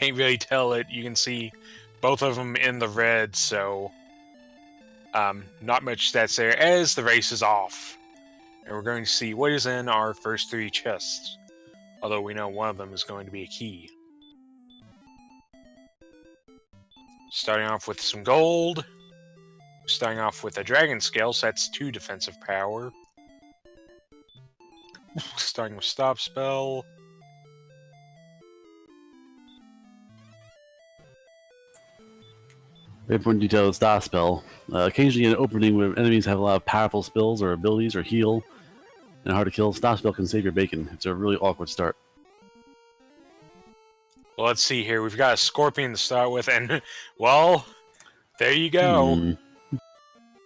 can't really tell it. You can see both of them in the red, so not much stats there as the race is off. And we're going to see what is in our first 3 chests. Although we know one of them is going to be a key. Starting off with some gold. Starting off with a dragon scale, so that's 2 defensive power. Starting with stop spell. Very important detail of stop spell. Occasionally an opening where enemies have a lot of powerful spells or abilities or heal and hard to kill. Stop spell can save your bacon. It's a really awkward start. Well, let's see here. We've got a scorpion to start with, and, well, there you go.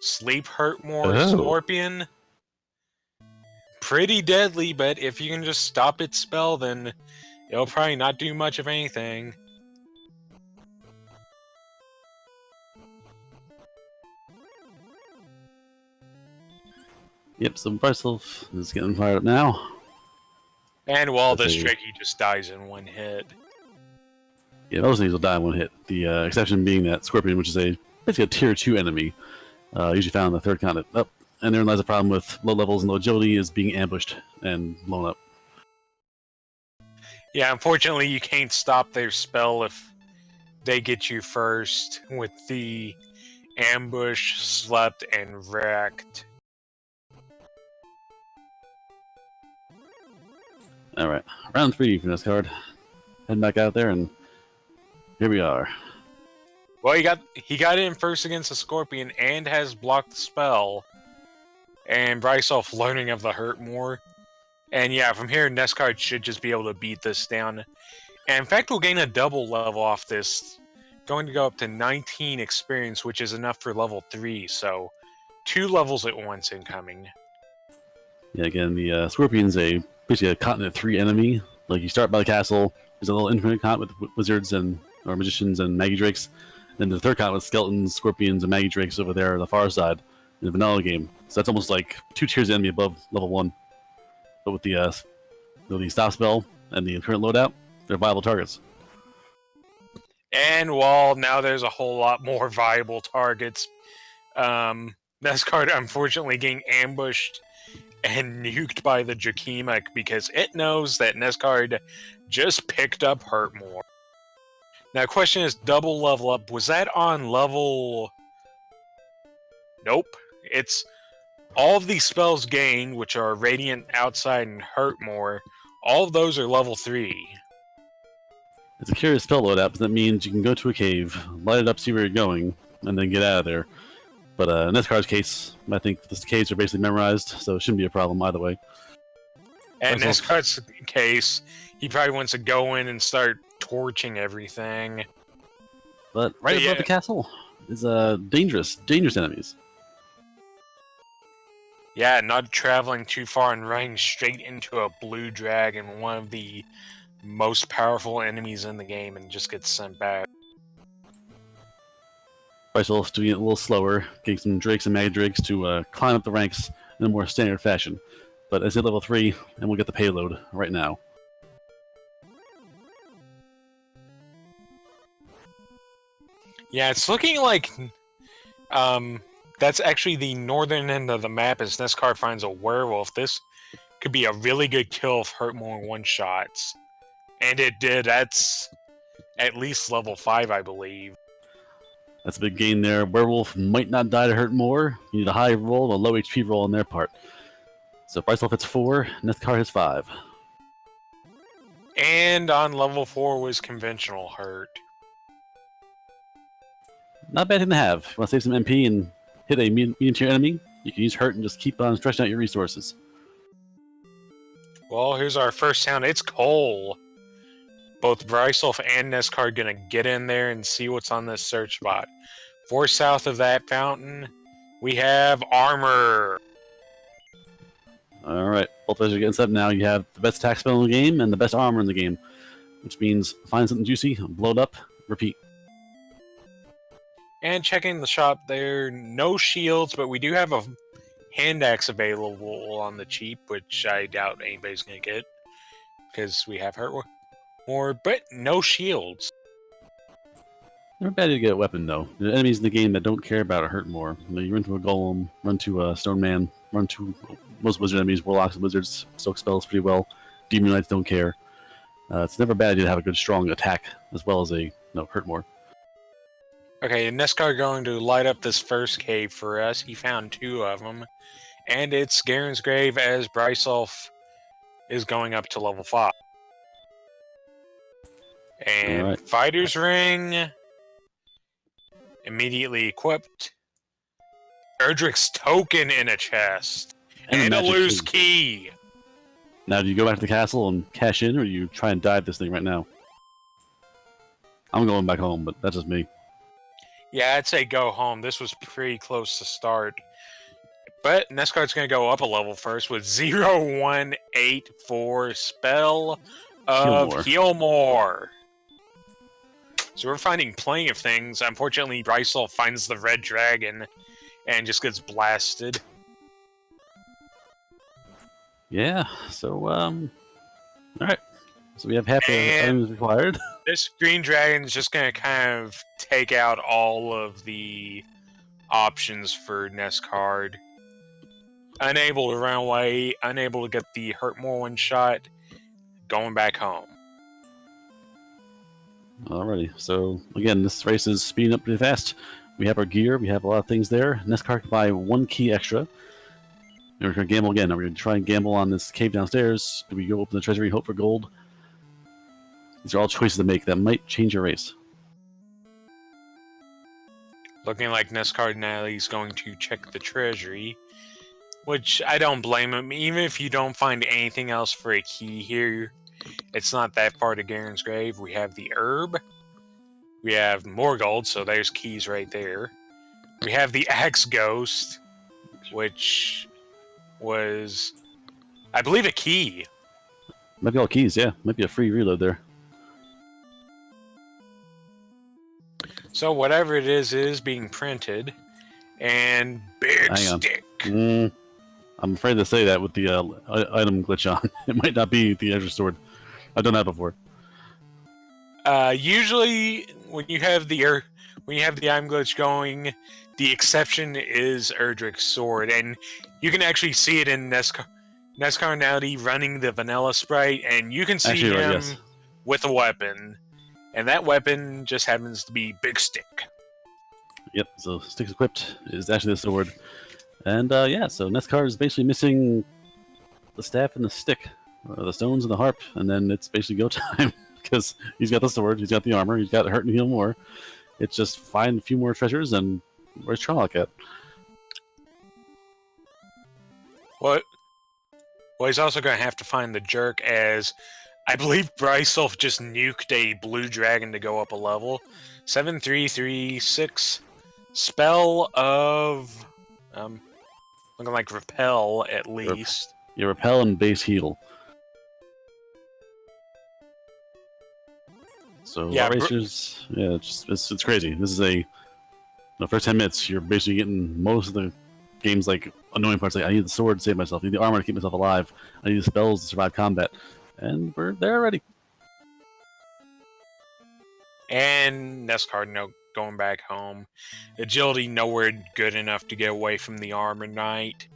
Sleep hurt more scorpion. Pretty deadly, but if you can just stop its spell, then it'll probably not do much of anything. Yep, so brisulph is getting fired up now. And while this Draggy just dies in 1 hit. Yeah, most things will die in 1 hit. The exception being that Scorpion, which is basically a tier 2 enemy, usually found in the 3rd continent. Oh, and therein lies a problem with low levels and low agility is being ambushed and blown up. Yeah, unfortunately you can't stop their spell if they get you first with the ambush, slept, and wrecked. Alright, round 3 for NESCard. Heading back out there, and here we are. Well, he got in first against the Scorpion and has blocked the spell. And brisulph learning of the hurt more. And yeah, from here, NESCard should just be able to beat this down. And in fact, we'll gain a double level off this. Going to go up to 19 experience, which is enough for level 3. So, 2 levels at once incoming. Yeah, again, the Scorpion's basically a continent 3 enemy. Like, you start by the castle, there's a little infinite continent with wizards or magicians and Maggie Drakes. Then the 3rd continent with skeletons, scorpions, and Maggie Drakes over there on the far side in the vanilla game. So that's almost like 2 tiers of enemy above level 1. But with the stop spell and the current loadout, they're viable targets. And while now there's a whole lot more viable targets, NESCard unfortunately getting ambushed and nuked by the Jakimic because it knows that NESCard just picked up Hurtmore. Now, the question is, double level up, was that on level... Nope. It's all of these spells gained, which are Radiant, Outside, and Hurtmore, all of those are level 3. It's a curious spell loadout, but that means you can go to a cave, light it up, see where you're going, and then get out of there. But in NESCard's case, I think the caves are basically memorized, so it shouldn't be a problem either way. And in NESCard's case, he probably wants to go in and start torching everything. But right above the castle is dangerous enemies. Yeah, not traveling too far and running straight into a blue dragon, one of the most powerful enemies in the game, and just gets sent back. brisulph doing it a little slower, getting some Drakes and Maggie Drakes to climb up the ranks in a more standard fashion. But it's at level 3, and we'll get the payload right now. Yeah, it's looking like that's actually the northern end of the map as NESCard finds a werewolf. This could be a really good kill if Hurtmore one-shots. And it did. That's at least level 5, I believe. That's a big gain there. Werewolf might not die to Hurtmore. You need a high roll, a low HP roll on their part. So brisulph hits 4, NESCard hits 5. And on level 4 was conventional hurt. Not a bad thing to have. If you want to save some MP and hit a medium tier enemy, you can use hurt and just keep on stretching out your resources. Well, here's our first sound. It's Cole. Both brisulph and NESCard gonna get in there and see what's on this search spot. 4 south of that fountain, we have armor. Alright, both of us are getting set up now. You have the best attack spell in the game and the best armor in the game. Which means find something juicy, blow it up, repeat. And checking the shop there, no shields, but we do have a hand axe available on the cheap, which I doubt anybody's gonna get. Because we have hurt more, but no shields. Never bad to get a weapon, though. There are enemies in the game that don't care about a hurt more. You know, you run to a golem, run to a stone man, run to most wizard enemies, warlocks and wizards soak spells pretty well. Demon knights don't care. It's never a bad idea to have a good, strong attack as well as a hurt more. Okay, NESCard going to light up this first cave for us. He found 2 of them. And it's Garen's Grave as brisulph is going up to level 5. And Alright. Fighter's Ring, immediately equipped. Erdrick's Token in a chest. And a loose key. Now, do you go back to the castle and cash in, or do you try and dive this thing right now? I'm going back home, but that's just me. Yeah, I'd say go home. This was pretty close to start. But NESCard's going to go up a level first with 0184 Spell of Heal More. So we're finding plenty of things. Unfortunately, brisulph finds the red dragon and just gets blasted. Yeah, so, alright. So we have half the items required. This green dragon is just going to kind of take out all of the options for NESCard. Unable to run away, unable to get the hurt more one shot, going back home. Alrighty, so again, this race is speeding up pretty fast. We have our gear, we have a lot of things there. NESCard can buy 1 key extra. And we're going to gamble again. We're going to try and gamble on this cave downstairs. Do we go open the treasury, hope for gold? These are all choices to make that might change your race. Looking like NESCardinality is going to check the treasury, which I don't blame him. Even if you don't find anything else for a key here, it's not that far to Garen's Grave. We have the herb. We have more gold, so there's keys right there. We have the Axe Ghost, which was, I believe, a key. Might be all keys, yeah. Might be a free reload there. So whatever it is being printed. And big stick. I'm afraid to say that with the item glitch on. It might not be the extra sword. I've done that before. Usually, when you have the item glitch going, the exception is Erdrick's sword, and you can actually see it in NESCardinality running the vanilla sprite, and you can see him with a weapon, and that weapon just happens to be Big Stick. Yep, so stick's equipped is actually the sword. And yeah, so NESCard is basically missing the staff and the stick, the stones and the harp, and then it's basically go time. Because he's got the sword, he's got the armor, he's got hurt and heal more. It's just find a few more treasures, and where's Charlock at? What? Well, he's also going to have to find the jerk, as I believe brisulph just nuked a blue dragon to go up a level. 7336 spell of looking like repel at least. Yeah, repel and base heal. So yeah, racers, yeah, it's crazy. This is the first 10 minutes, you're basically getting most of the game's like annoying parts. Like, I need the sword to save myself. I need the armor to keep myself alive. I need the spells to survive combat, and we're there already. And NESCard going back home. Agility nowhere good enough to get away from the armor knight.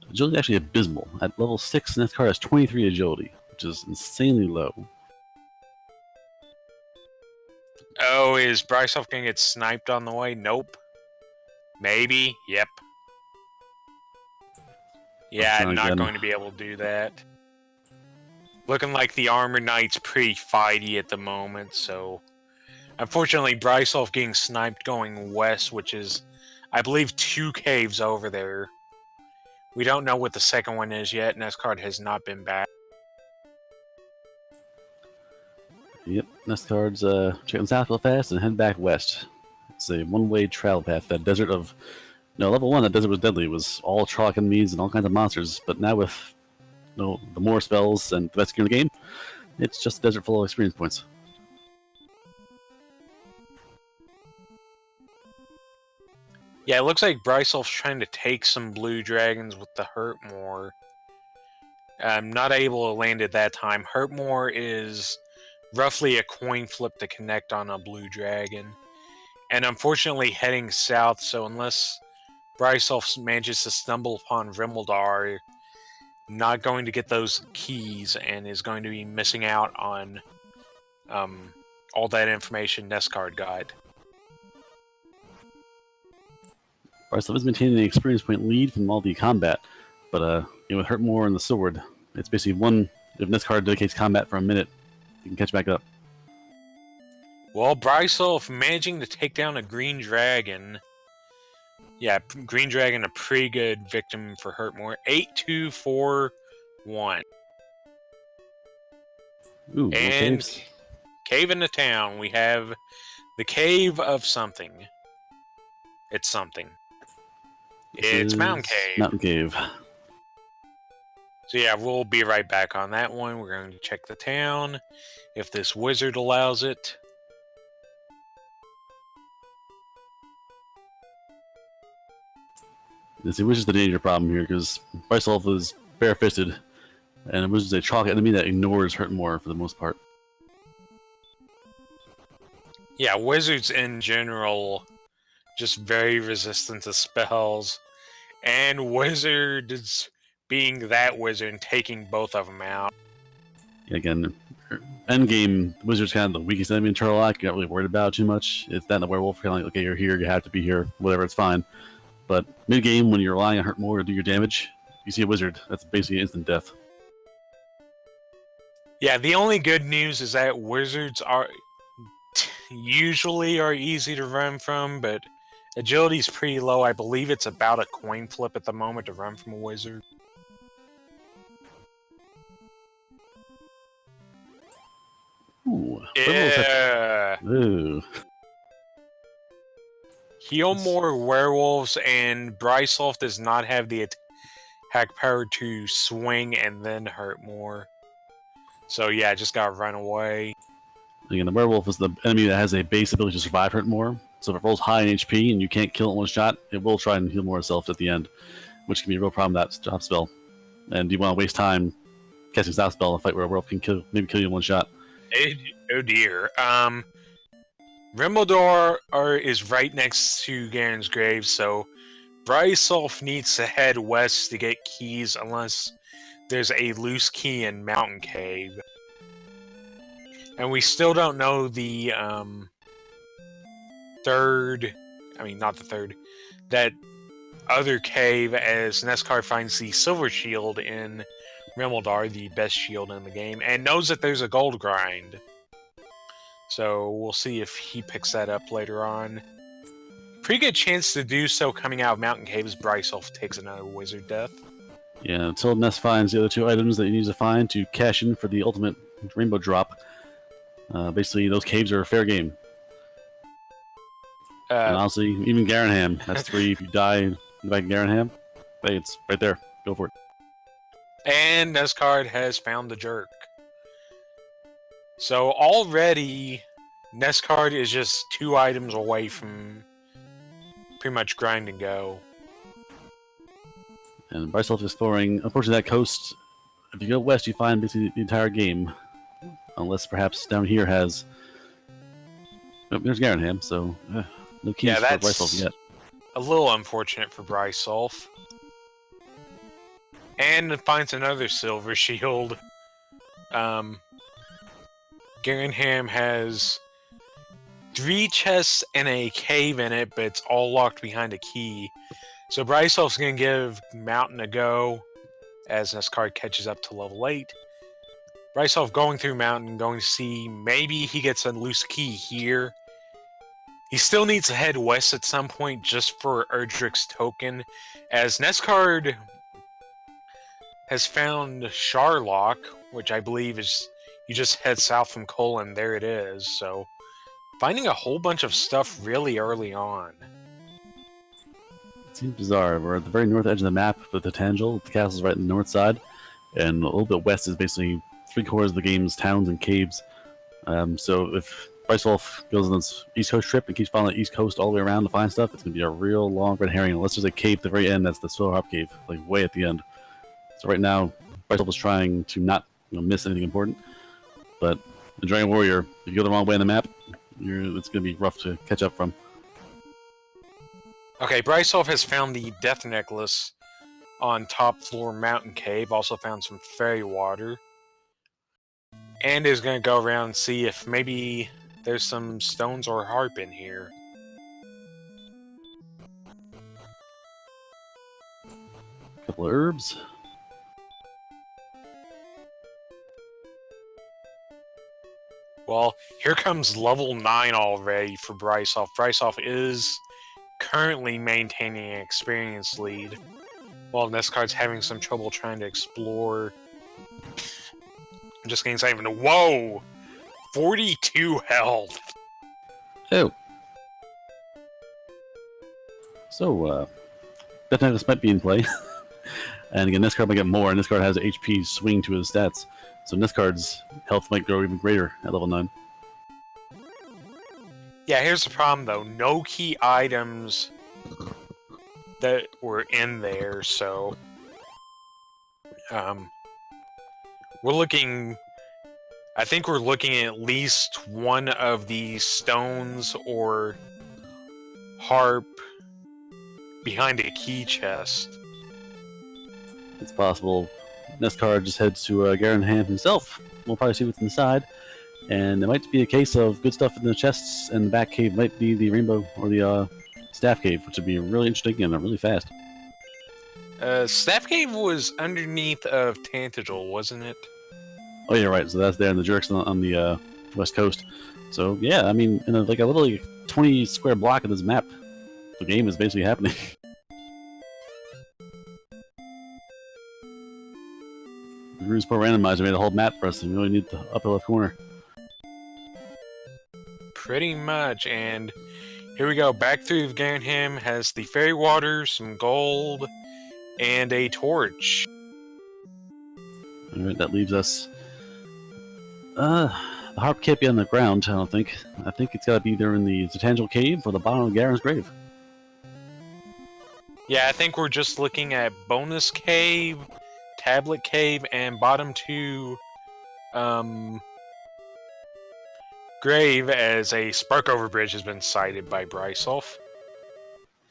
Agility is actually abysmal. At level 6, NESCard has 23 agility, which is insanely low. Oh, is brisulph going to get sniped on the way? Nope. Maybe? Yep. Yeah, I'm not going to be able to do that. Looking like the armor knight's pretty fighty at the moment, so... Unfortunately, brisulph getting sniped going west, which is, I believe, 2 caves over there. We don't know what the second one is yet. NESCard has not been back. Yep, NESCard's checking south real fast and head back west. It's a one-way travel path. That desert of... No, level 1, that desert was deadly. It was all Charlock enemies and all kinds of monsters. But now with the more spells and the best gear in the game, it's just a desert full of experience points. Yeah, it looks like brisulph's trying to take some blue dragons with the Hurtmore. I'm not able to land it that time. Hurtmore is roughly a coin flip to connect on a blue dragon. And unfortunately heading south, so unless brisulph manages to stumble upon Rimeldar, not going to get those keys and is going to be missing out on all that information NESCard got. brisulph is maintaining the experience point lead from all the combat, but with Hurtmore and the sword, it's basically one. If NESCard dedicates combat for a minute, you can catch back up. Well, brisulph managing to take down a green dragon. Yeah, green dragon, a pretty good victim for Hurtmore. 8-2-4-1. Ooh, and cave in the town. We have the cave of something. It's something. It's Mountain Cave. Mountain Cave. So yeah, we'll be right back on that one. We're going to check the town, if this wizard allows it. See, which is the danger problem here, because brisulph is bare-fisted, and it was a chalk enemy that ignores Hurtmore for the most part. Yeah, wizards in general, just very resistant to spells, and wizards being that wizard and taking both of them out. Yeah, again, endgame, wizard's kind of the weakest enemy in Turlock. You're not really worried about it too much. It's that and the werewolf, kind of like, okay, you're here, you have to be here, whatever, it's fine. But mid-game, when you're relying on Hurtmore to do your damage, you see a wizard, that's basically instant death. Yeah, the only good news is that wizards are usually easy to run from, but agility's pretty low. I believe it's about a coin flip at the moment to run from a wizard. Ooh. Yeah. Ooh. Heal more werewolves, and brisulph does not have the attack power to swing and then hurt more. So yeah, just gotta run away. Again, the werewolf is the enemy that has a base ability to survive Hurtmore. So if it rolls high in HP and you can't kill it in one shot, it will try and heal more itself at the end, which can be a real problem with that stop spell. And you want to waste time casting stop spell in a fight where a werewolf can maybe kill you in one shot. Oh dear. Rimeldar is right next to Garen's grave, so brisulph needs to head west to get keys unless there's a loose key in Mountain Cave. And we still don't know the that other cave, as NESCard finds the silver shield in Rimeldar, the best shield in the game, and knows that there's a gold grind. So we'll see if he picks that up later on. Pretty good chance to do so coming out of Mountain Caves. brisulph takes another wizard death. Yeah, until Ness finds the other two items that you need to find to cash in for the ultimate rainbow drop. Basically, those caves are a fair game. And honestly, even Garenham, that's 3. If you die back in Garenham, hey, it's right there. Go for it. And NESCard has found the jerk. So already, NESCard is just 2 items away from pretty much grind and go. And brisulph is exploring, unfortunately, that coast. If you go west, you find basically the entire game. Unless perhaps down here has... Oh, there's Garenham, so no keys for brisulph yet. A little unfortunate for brisulph. And it finds another silver shield. Garenham has 3 chests and a cave in it, but it's all locked behind a key. So brisulph's going to give Mountain a go as NESCard catches up to level 8. brisulph going through Mountain, going to see maybe he gets a loose key here. He still needs to head west at some point just for Erdrick's token, as NESCard has found Sharlock, which I believe is... You just head south from Cole and there it is, so... Finding a whole bunch of stuff really early on. It seems bizarre. We're at the very north edge of the map with the Tangel. The castle's right on the north side. And a little bit west is basically 3/4 of the game's towns and caves. So if brisulph goes on this East Coast trip and keeps following the East Coast all the way around to find stuff, it's going to be a real long red herring. Unless there's a cave at the very end, that's the Swell Hop Cave, like way at the end. So right now, brisulph is trying to not miss anything important. But The Dragon Warrior, if you go the wrong way on the map, it's going to be rough to catch up from. Okay, brisulph has found the Death Necklace on top floor Mountain Cave. Also found some fairy water. And is going to go around and see if maybe there's some stones or harp in here. A couple of herbs. Well, here comes level 9 already for brisulph. brisulph is currently maintaining an experience lead, while NESCard's having some trouble trying to explore. I'm just getting saved. Whoa! 42 health! Oh. So, Death Necklace might be in play. And again, NESCard might get more. NESCard has an HP swing to his stats. So NESCard's health might grow even greater at level 9. Yeah, here's the problem though. No key items that were in there, so... we're looking... I think we're looking at least one of these stones or harp behind a key chest. It's possible NESCard just heads to Garanham himself. We'll probably see what's inside. And it might be a case of good stuff in the chests, and the back cave might be the rainbow or the staff cave, which would be really interesting and really fast. Staff cave was underneath of Tantagel, wasn't it? Oh yeah, right. So that's there in the jerks on the west coast. So yeah, I mean, in a literally 20 square block of this map, the game is basically happening. Gru's Poor Randomizer made a whole map for us, and we really need the upper left corner. Pretty much, and here we go. Back through Garanham has the fairy water, some gold, and a torch. Alright, that leaves us... the harp can't be on the ground, I don't think. I think it's gotta be there in the Tantagel cave or the bottom of Garen's grave. Yeah, I think we're just looking at bonus cave, tablet cave, and bottom 2 grave, as a Sparkover Bridge has been sighted by brisulph.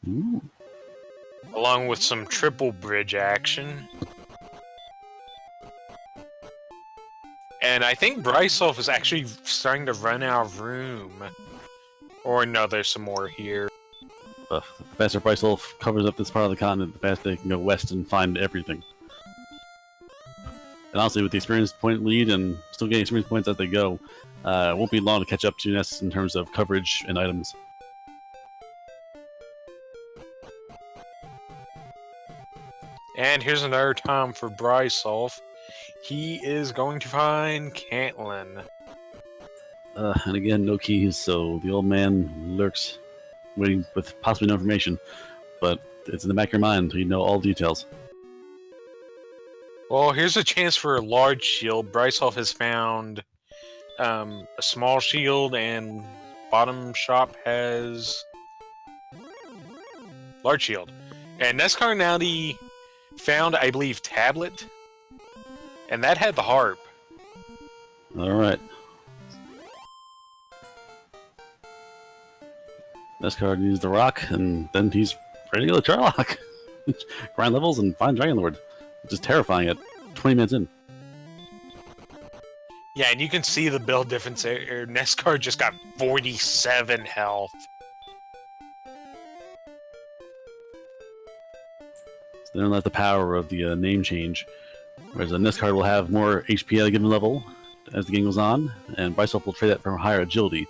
Ooh. Along with some triple bridge action. And I think brisulph is actually starting to run out of room. Or no, there's some more here. The faster brisulph covers up this part of the continent, the faster they can go west and find everything. And honestly, with the experience point lead and still getting experience points as they go, it won't be long to catch up to Ness in terms of coverage and items. And here's another time for brisulph. He is going to find Cantlin. And again, no keys, so the old man lurks, waiting with possibly no information. But it's in the back of your mind, so you know all the details. Well, here's a chance for a large shield. brisulph has found a small shield, and bottom shop has large shield. And NESCardinality found, I believe, tablet, and that had the harp. Alright. NESCard used the rock, and then he's ready to go to Charlock. Grind levels and find Dragon Lord. Which is terrifying at 20 minutes in. Yeah, and you can see the build difference there. NESCard just got 47 health. So they don't have the power of the name change. Whereas a NESCard will have more HP at a given level as the game goes on, and brisulph will trade that for higher agility,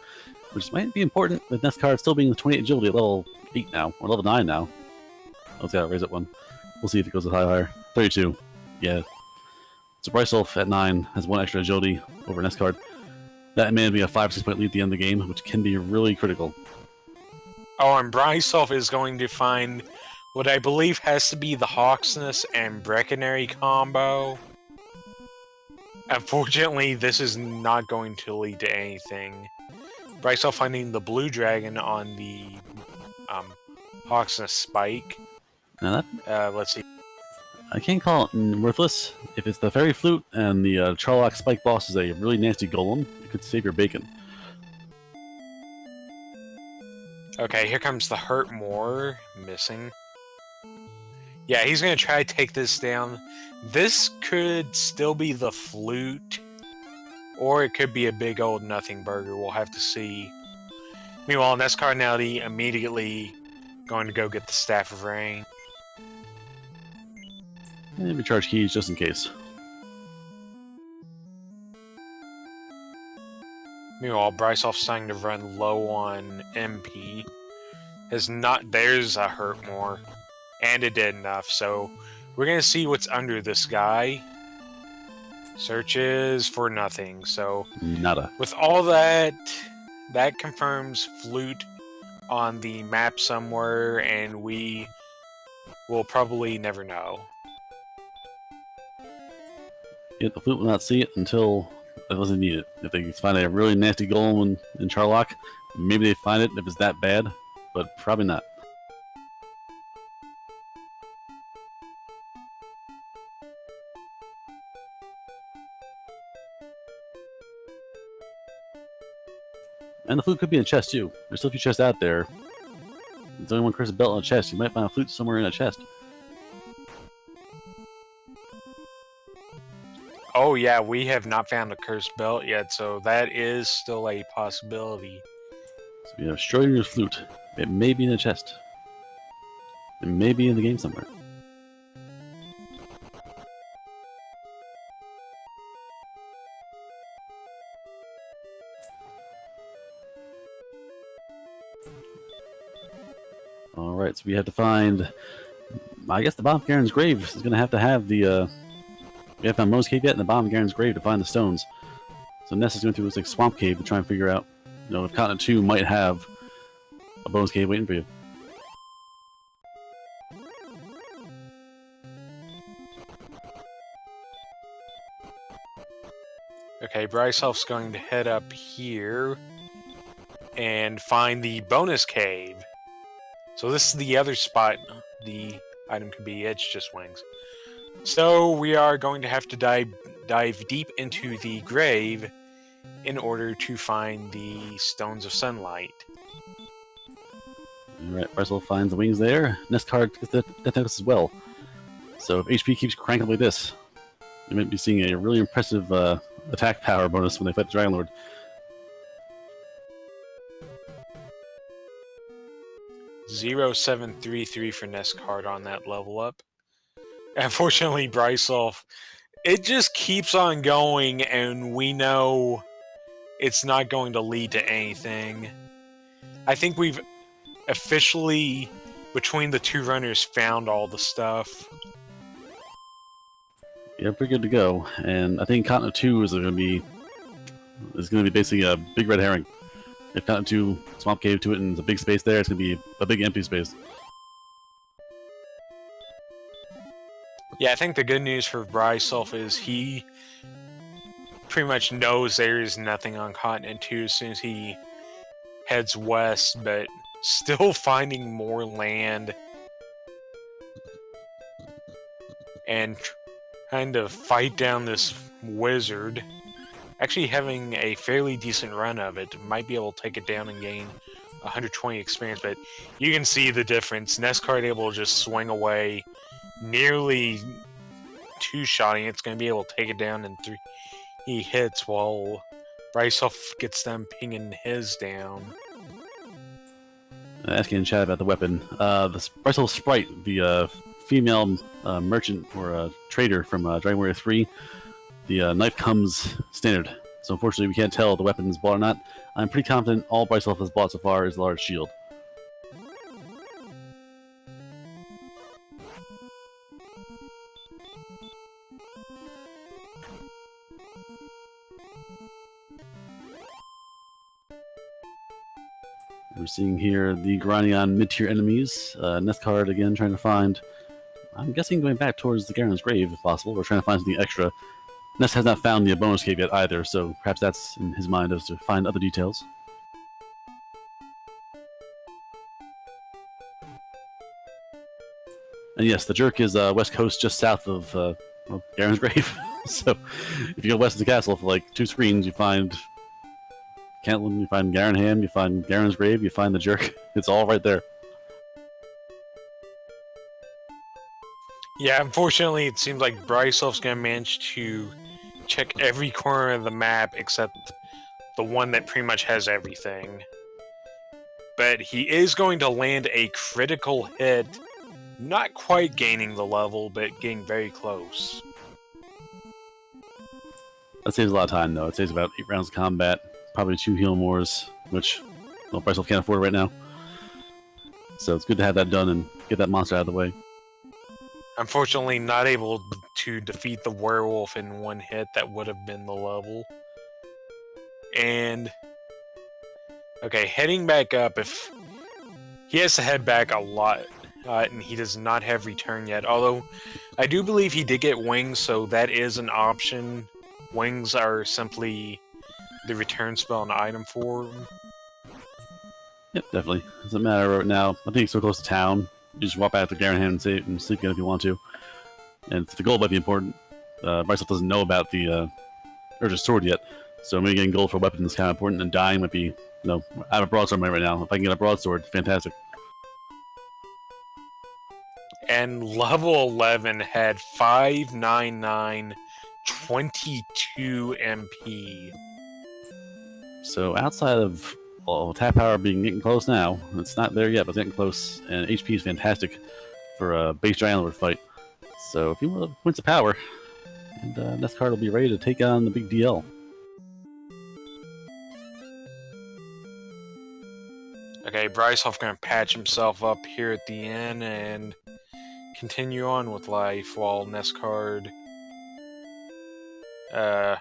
which might be important with NESCard still being the 28 agility at level 8 now, or level 9 now. Oh, it's got to raise it one. We'll see if it goes higher. 32. Yeah. So brisulph at 9 has 1 extra agility over NESCard. That may be a 5 or 6 point lead at the end of the game, which can be really critical. Oh, and brisulph is going to find what I believe has to be the Hawksness and Breckenary combo. Unfortunately, this is not going to lead to anything. brisulph finding the blue dragon on the Hawksness spike. Now Let's see. I can't call it worthless. If it's the fairy flute and the Charlock spike boss is a really nasty golem, it could save your bacon. Okay, here comes the hurt more missing. Yeah, he's gonna try to take this down. This could still be the flute, or it could be a big old nothing burger. We'll have to see. Meanwhile, NESCardinality immediately going to go get the Staff of Rain. And recharge keys just in case. Meanwhile, brisulph's starting to run low on MP. There's a hurt more. And it did enough, so we're gonna see what's under this guy. Searches for nothing, so nada. With all that, that confirms flute on the map somewhere, and we will probably never know. Yeah, the flute will not see it until it doesn't need it. If they find a really nasty golem in Charlock, maybe they find it if it's that bad, but probably not. And the flute could be in a chest too. There's still a few chests out there. There's only one cursed belt on a chest. You might find a flute somewhere in a chest. Oh yeah, we have not found a cursed belt yet, so that is still a possibility. So we have Schrodinger's flute. It may be in a chest. It may be in the game somewhere. Alright, so we have to find... I guess the bottom of Garen's grave is going to have the... We haven't found Mo's Cave yet, and the bottom of Garen's grave to find the stones. So Ness is going through this like swamp cave to try and figure out, if Continent 2 might have a bonus cave waiting for you. Okay, brisulph's going to head up here and find the bonus cave. So this is the other spot the item could be. It's just wings. So we are going to have to dive deep into the grave in order to find the Stones of Sunlight. Alright, brisulph finds the wings there. NESCard gets the death necklace as well. So if HP keeps cranking like this, you might be seeing a really impressive attack power bonus when they fight the Dragon Lord. $0733 for NESCard on that level up. Unfortunately, brisulph, it just keeps on going, and we know it's not going to lead to anything. I think we've officially, between the two runners, found all the stuff. Yeah, pretty good to go. And I think Continent 2 is going to be basically a big red herring. If Continent 2 Swamp Cave to it and there's a big space there, it's going to be a big empty space. Yeah, I think the good news for brisulph is he pretty much knows there is nothing on Continent 2 as soon as he heads west, but still finding more land and trying to fight down this wizard. Actually having a fairly decent run of it. Might be able to take it down and gain 120 experience, but you can see the difference. NESCard able to just swing away, nearly two-shotting. It's going to be able to take it down in 3 hits, while brisulph gets them pinging his down. Asking in chat about the weapon. The brisulph sprite, the female merchant or trader from Dragon Warrior 3, the knife comes standard. So unfortunately we can't tell if the weapon is bought or not. I'm pretty confident all brisulph has bought so far is the large shield. We're seeing here the grinding on mid-tier enemies. NESCard again trying to find, I'm guessing going back towards the Garen's grave if possible. We're trying to find something extra. Ness has not found the bonus cave yet either, so perhaps that's in his mind as to find other details. And yes, the Jerk is west coast, just south of Garen's Grave. So if you go west of the castle for like 2 screens, you find Cantland, you find Garenham, you find Garen's Grave, you find the Jerk. It's all right there. Yeah, unfortunately, it seems like brisulph's gonna manage to check every corner of the map except the one that pretty much has everything. But he is going to land a critical hit, not quite gaining the level, but getting very close. That saves a lot of time, though. It saves about 8 rounds of combat, probably 2 heal mores, which brisulph can't afford right now. So it's good to have that done and get that monster out of the way. Unfortunately, not able to defeat the werewolf in one hit. That would have been the level. And okay, heading back up. If he has to head back a lot, and he does not have return yet. Although I do believe he did get wings, so that is an option. Wings are simply the return spell and item for him. Yep, definitely. Doesn't matter right now. I think it's so close to town. You just walk back to Garenham and sleep again if you want to. And the gold might be important. brisulph doesn't know about the Urge's sword yet, so maybe getting gold for a weapon is kind of important, and dying might be, I have a broadsword right now. If I can get a broadsword, fantastic. And level 11 had 599, 22 MP. So outside of tap power getting close now, it's not there yet, but it's getting close, and HP is fantastic for a base giant lord fight. So if you want points of power, and NESCard will be ready to take on the big DL. Okay, brisulph gonna patch himself up here at the end and continue on with life while NESCard I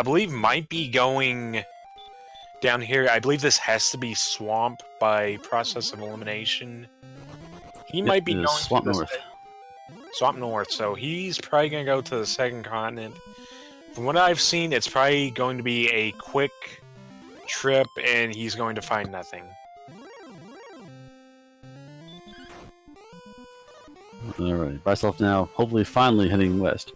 believe might be going down here. I believe this has to be Swamp by process of elimination. He might be going Swamp North. Swamp North, so he's probably going to go to the second continent. From what I've seen, it's probably going to be a quick trip, and he's going to find nothing. Alright, brisulph now, hopefully finally heading west.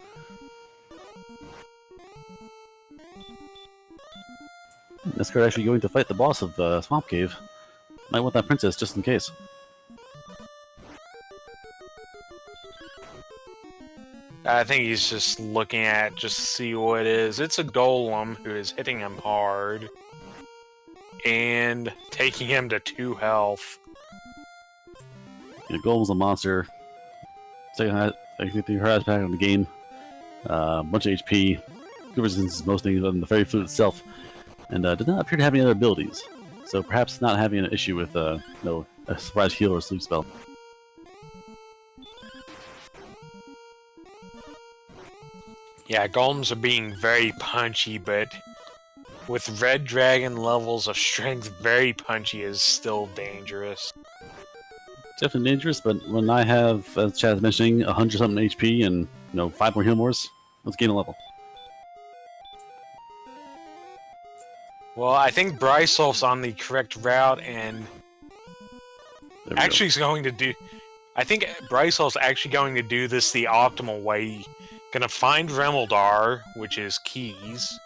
NESCard actually going to fight the boss of Swamp Cave. Might want that princess just in case. I think he's just looking at just to see what it is. It's a golem who is hitting him hard and taking him to 2 health. Yeah, golem's a monster. Second hardest pack in the game. Bunch of HP. Good resistance most things other than the fairy flute itself. And did not appear to have any other abilities. So perhaps not having an issue with a surprise heal or sleep spell. Yeah, golems are being very punchy, but with red dragon levels of strength, very punchy is still dangerous. Definitely dangerous, but when I have, as Chad was mentioning, 100-something HP and 5 more heal mores, let's gain a level. Well, I think brisulph's on the correct route, and actually is going to do... I think brisulph's actually going to do this the optimal way. Gonna find Remeldar, which is Keys,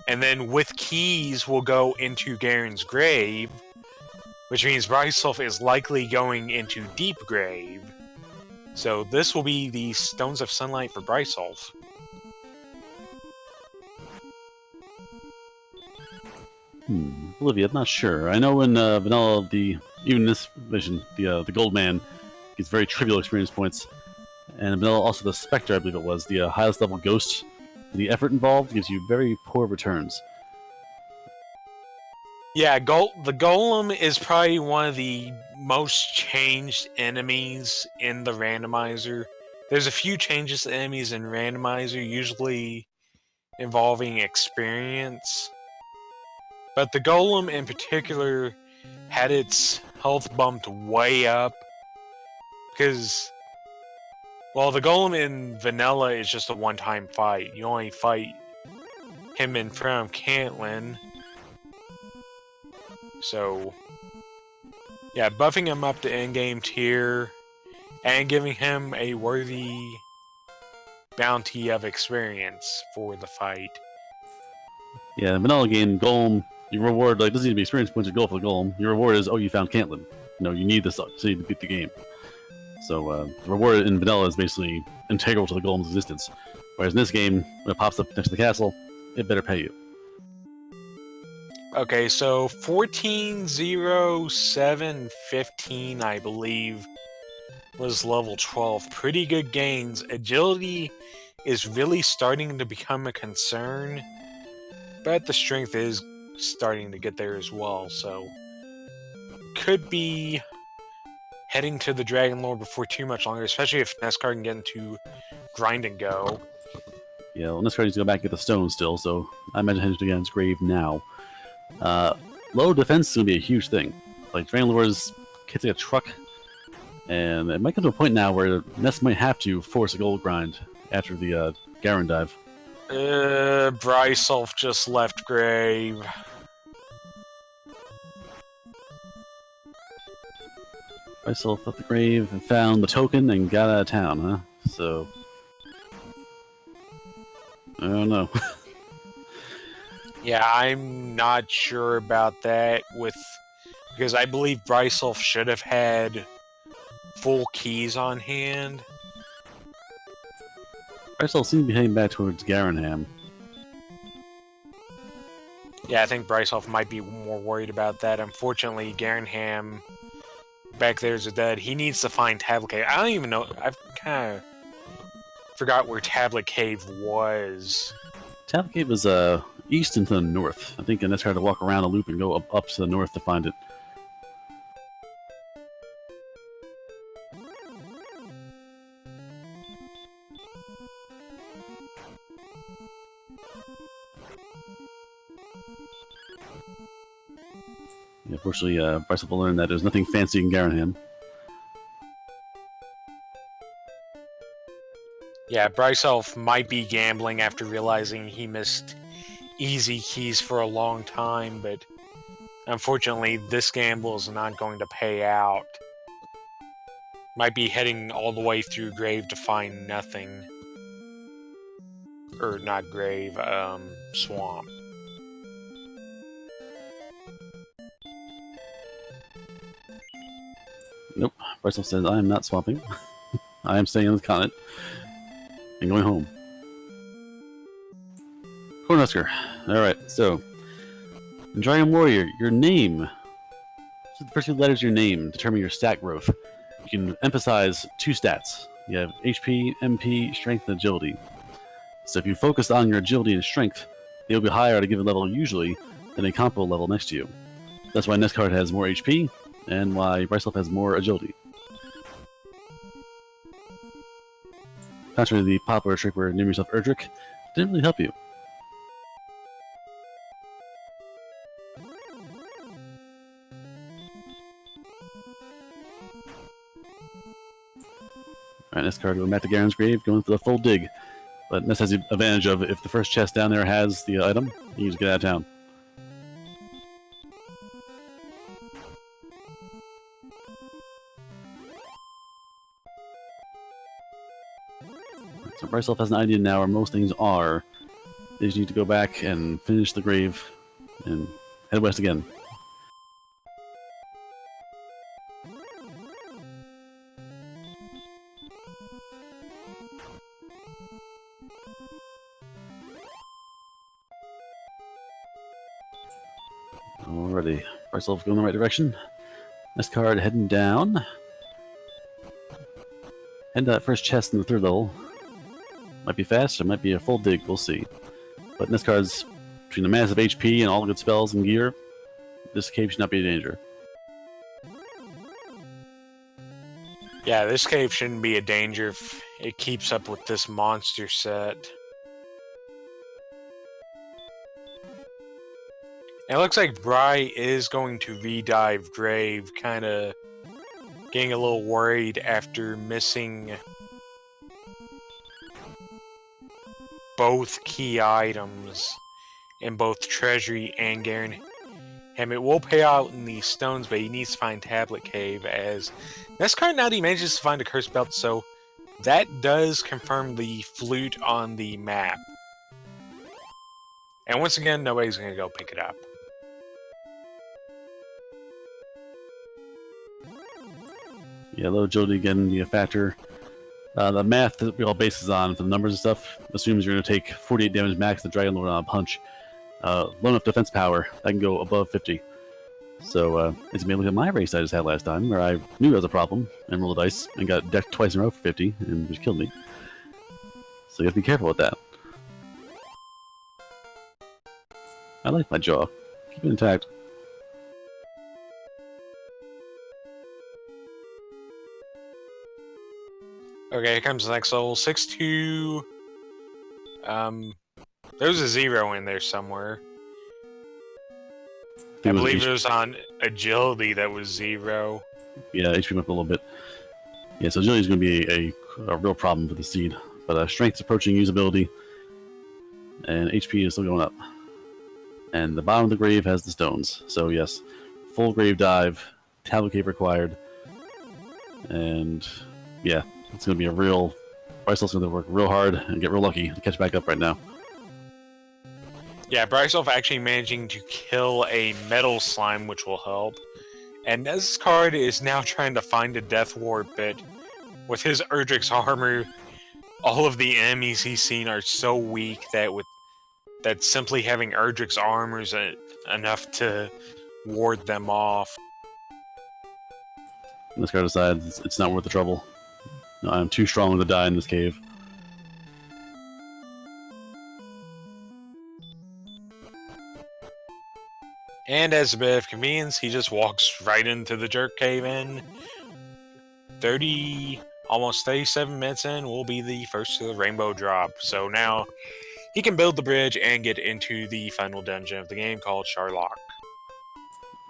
and then with Keys we'll go into Garen's Grave, which means brisulph is likely going into Deep Grave. So this will be the Stones of Sunlight for brisulph. Olivia, I'm not sure. I know in vanilla, even this vision, the Gold Man gets very trivial experience points. And vanilla, also the Spectre, I believe it was, the highest level Ghost. The effort involved gives you very poor returns. Yeah, the Golem is probably one of the most changed enemies in the Randomizer. There's a few changes to enemies in Randomizer, usually involving experience. But the Golem in particular had its health bumped way up. Because, well, the Golem in vanilla is just a one-time fight. You only fight him in front of Cantland. So, yeah, buffing him up to endgame tier and giving him a worthy bounty of experience for the fight. Yeah, vanilla game, Golem, your reward, like, doesn't need to be experience points or gold for the Golem. Your reward is, oh, you found Cantlin. You need this city to beat the game. So, the reward in vanilla is basically integral to the Golem's existence. Whereas in this game, when it pops up next to the castle, it better pay you. Okay, so 140715, I believe, was level 12. Pretty good gains. Agility is really starting to become a concern, but the strength is starting to get there as well, so could be heading to the Dragon Lord before too much longer, especially if NESCard can get into Grind and Go. Yeah, well, NESCard needs to go back and get the stone still, so I imagine heading to Ganon's grave now. Low defense is going to be a huge thing. Like, Dragon Lords can take a truck, and it might come to a point now where Ness might have to force a gold grind after the Garen dive. brisulph just left grave. brisulph left the grave and found the token and got out of town, huh? So, I don't know. Yeah, I'm not sure about that because I believe brisulph should have had full keys on hand. brisulph seems to be heading back towards Garenham. Yeah, I think brisulph might be more worried about that. Unfortunately, Garenham back there's a dead. He needs to find Tablet Cave. I don't even know. I've kind of forgot where Tablet Cave was. Tablet Cave is east and to the north. I think NESCard had to walk around a loop and go up to the north to find it. Yeah, unfortunately, brisulph will learn that there's nothing fancy in Garenham. Yeah, brisulph might be gambling after realizing he missed easy keys for a long time, but unfortunately, this gamble is not going to pay out. Might be heading all the way through grave to find nothing. Or not grave, swamp. Nope. brisulph says, I am not swapping. I am staying on the continent and going home. Cornhusker. Alright, so in Dragon Warrior, your name. So the first few letters of your name determine your stat growth. You can emphasize two stats. You have HP, MP, Strength, and Agility. So if you focus on your Agility and Strength, they'll be higher at a given level usually than a comparable level next to you. That's why NESCard has more HP, and why brisulph has more Agility. Contrary to the popular trick where name yourself Erdrick, didn't really help you. Alright, NESCard going back to Garen's grave, going for the full dig. But Ness has the advantage of if the first chest down there has the item, you can just get out of town. So brisulph has an idea now where most things are. They just need to go back and finish the grave and head west again. Alrighty, brisulph going in the right direction. NESCard heading down. Head to that first chest in the third level. Might be fast, or might be a full dig, we'll see. But NESCard's between the massive HP and all the good spells and gear, this cave should not be a danger. Yeah, this cave shouldn't be a danger if it keeps up with this monster set. It looks like Bry is going to re-dive grave, kinda getting a little worried after missing both key items in both Treasury and him. It will pay out in the stones, but he needs to find Tablet Cave, as NESCardinality manages to find a cursed belt, so that does confirm the flute on the map. And once again, nobody's going to go pick it up. Yeah, low agility again be a factor. The math that we all bases on for the numbers and stuff assumes you're going to take 48 damage max to Dragon Lord on a punch. Low enough defense power, I can go above 50. So it's made look at my race I just had last time, where I knew there was a problem and rolled the dice and got decked twice in a row for 50 and just killed me. So you have to be careful with that. I like my jaw. Keep it intact. Okay, here comes the next level. 6-2. There's a 0 in there somewhere. I believe it was on agility that was 0. Yeah, HP went up a little bit. Yeah, so agility is going to be a real problem for the seed. But strength's approaching usability, and HP is still going up. And the bottom of the grave has the stones. So yes, full grave dive, tablet cave required, and yeah, it's going to be a real... Brisulph's going to work real hard and get real lucky to catch back up right now. Yeah, brisulph actually managing to kill a metal slime, which will help. And NESCard is now trying to find a death ward, but with his Erdrick's armor, all of the enemies he's seen are so weak that simply having Erdrick's armor is enough to ward them off. NESCard decides it's not worth the trouble. No, I'm too strong to die in this cave. And as a bit of convenience, he just walks right into the jerk cave in. Almost 37 minutes in, will be the first of the rainbow drop. So now he can build the bridge and get into the final dungeon of the game called Charlock.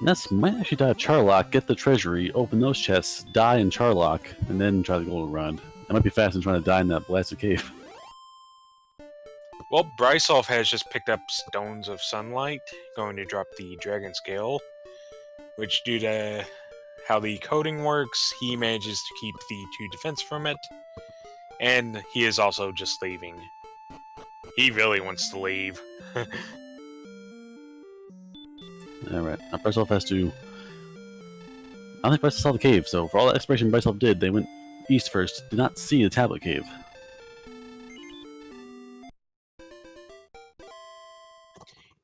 Ness might actually die at Charlock, get the treasury, open those chests, die in Charlock, and then try the golden rod. That might be faster than trying to die in that blasted cave. Well, brisulph has just picked up Stones of Sunlight, going to drop the Dragon Scale, which, due to how the coding works, he manages to keep the 2 defense from it, and he is also just leaving. He really wants to leave. Alright, now brisulph has to... I don't think brisulph saw the cave, so for all the exploration brisulph did, they went east first, did not see the tablet cave.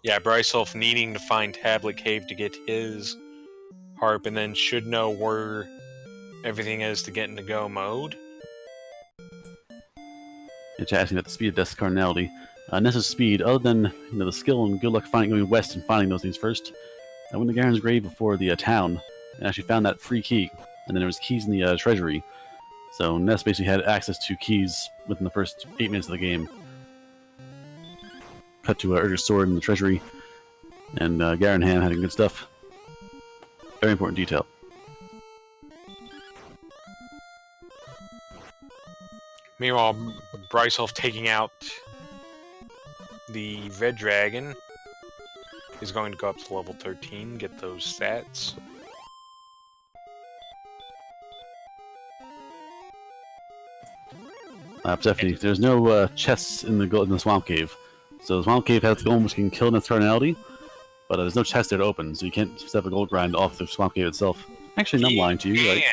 Yeah, brisulph needing to find Tablet Cave to get his harp, and then should know where everything is to get into go mode. It's asking about the speed of NESCardinality. Ness's speed, other than the skill and good luck going west and finding those things first, I went to Garen's grave before the town, and actually found that free key, and then there was keys in the treasury. So Ness basically had access to keys within the first 8 minutes of the game. Cut to Erdrick's sword in the treasury, and Garen hand having good stuff. Very important detail. Meanwhile, brisulph taking out the red dragon is going to go up to level 13, get those stats. Stephanie, there's no chests in the swamp cave. So the swamp cave has the golem which can kill NESCardinality, but there's no chest there to open, so you can't step a gold grind off the swamp cave itself. Actually, I'm lying to you. Right?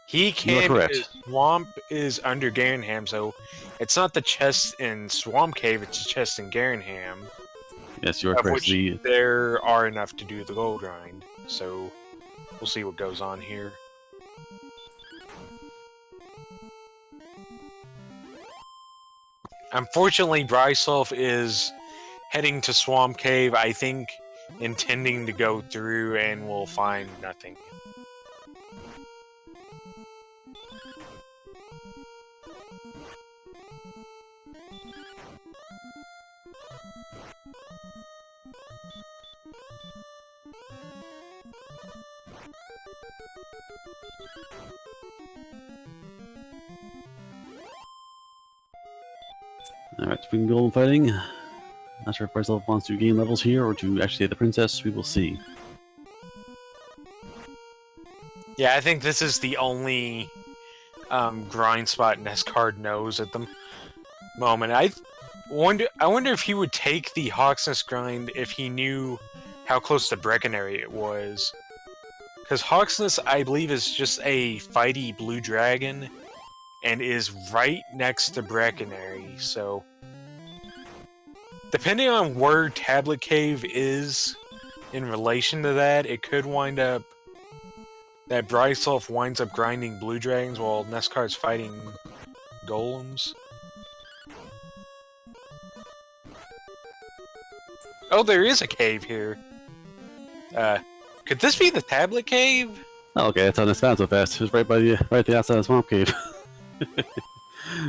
He can. You are correct. Swamp is under Garenham, so it's not the chest in Swamp Cave, it's the chest in Garenham. Yes, you are correct. There are enough to do the gold grind, so we'll see what goes on here. Unfortunately, brisulph is heading to Swamp Cave, I think, intending to go through, and will find nothing. Alright, spring golem fighting. Not sure if brisulph wants to gain levels here or to actually save the princess. We will see. Yeah, I think this is the only grind spot NESCard knows at the moment. I wonder if he would take the Hawksness grind if he knew how close to Breckenary it was. Because Hawksness, I believe, is just a fighty blue dragon and is right next to Breckenary, so depending on where Tablet Cave is in relation to that, it could wind up that brisulph winds up grinding blue dragons while NESCard's fighting golems. Oh, there is a cave here. Could this be the Tablet Cave? Oh, okay, that's how this found so fast. It was right at the outside of the swamp cave.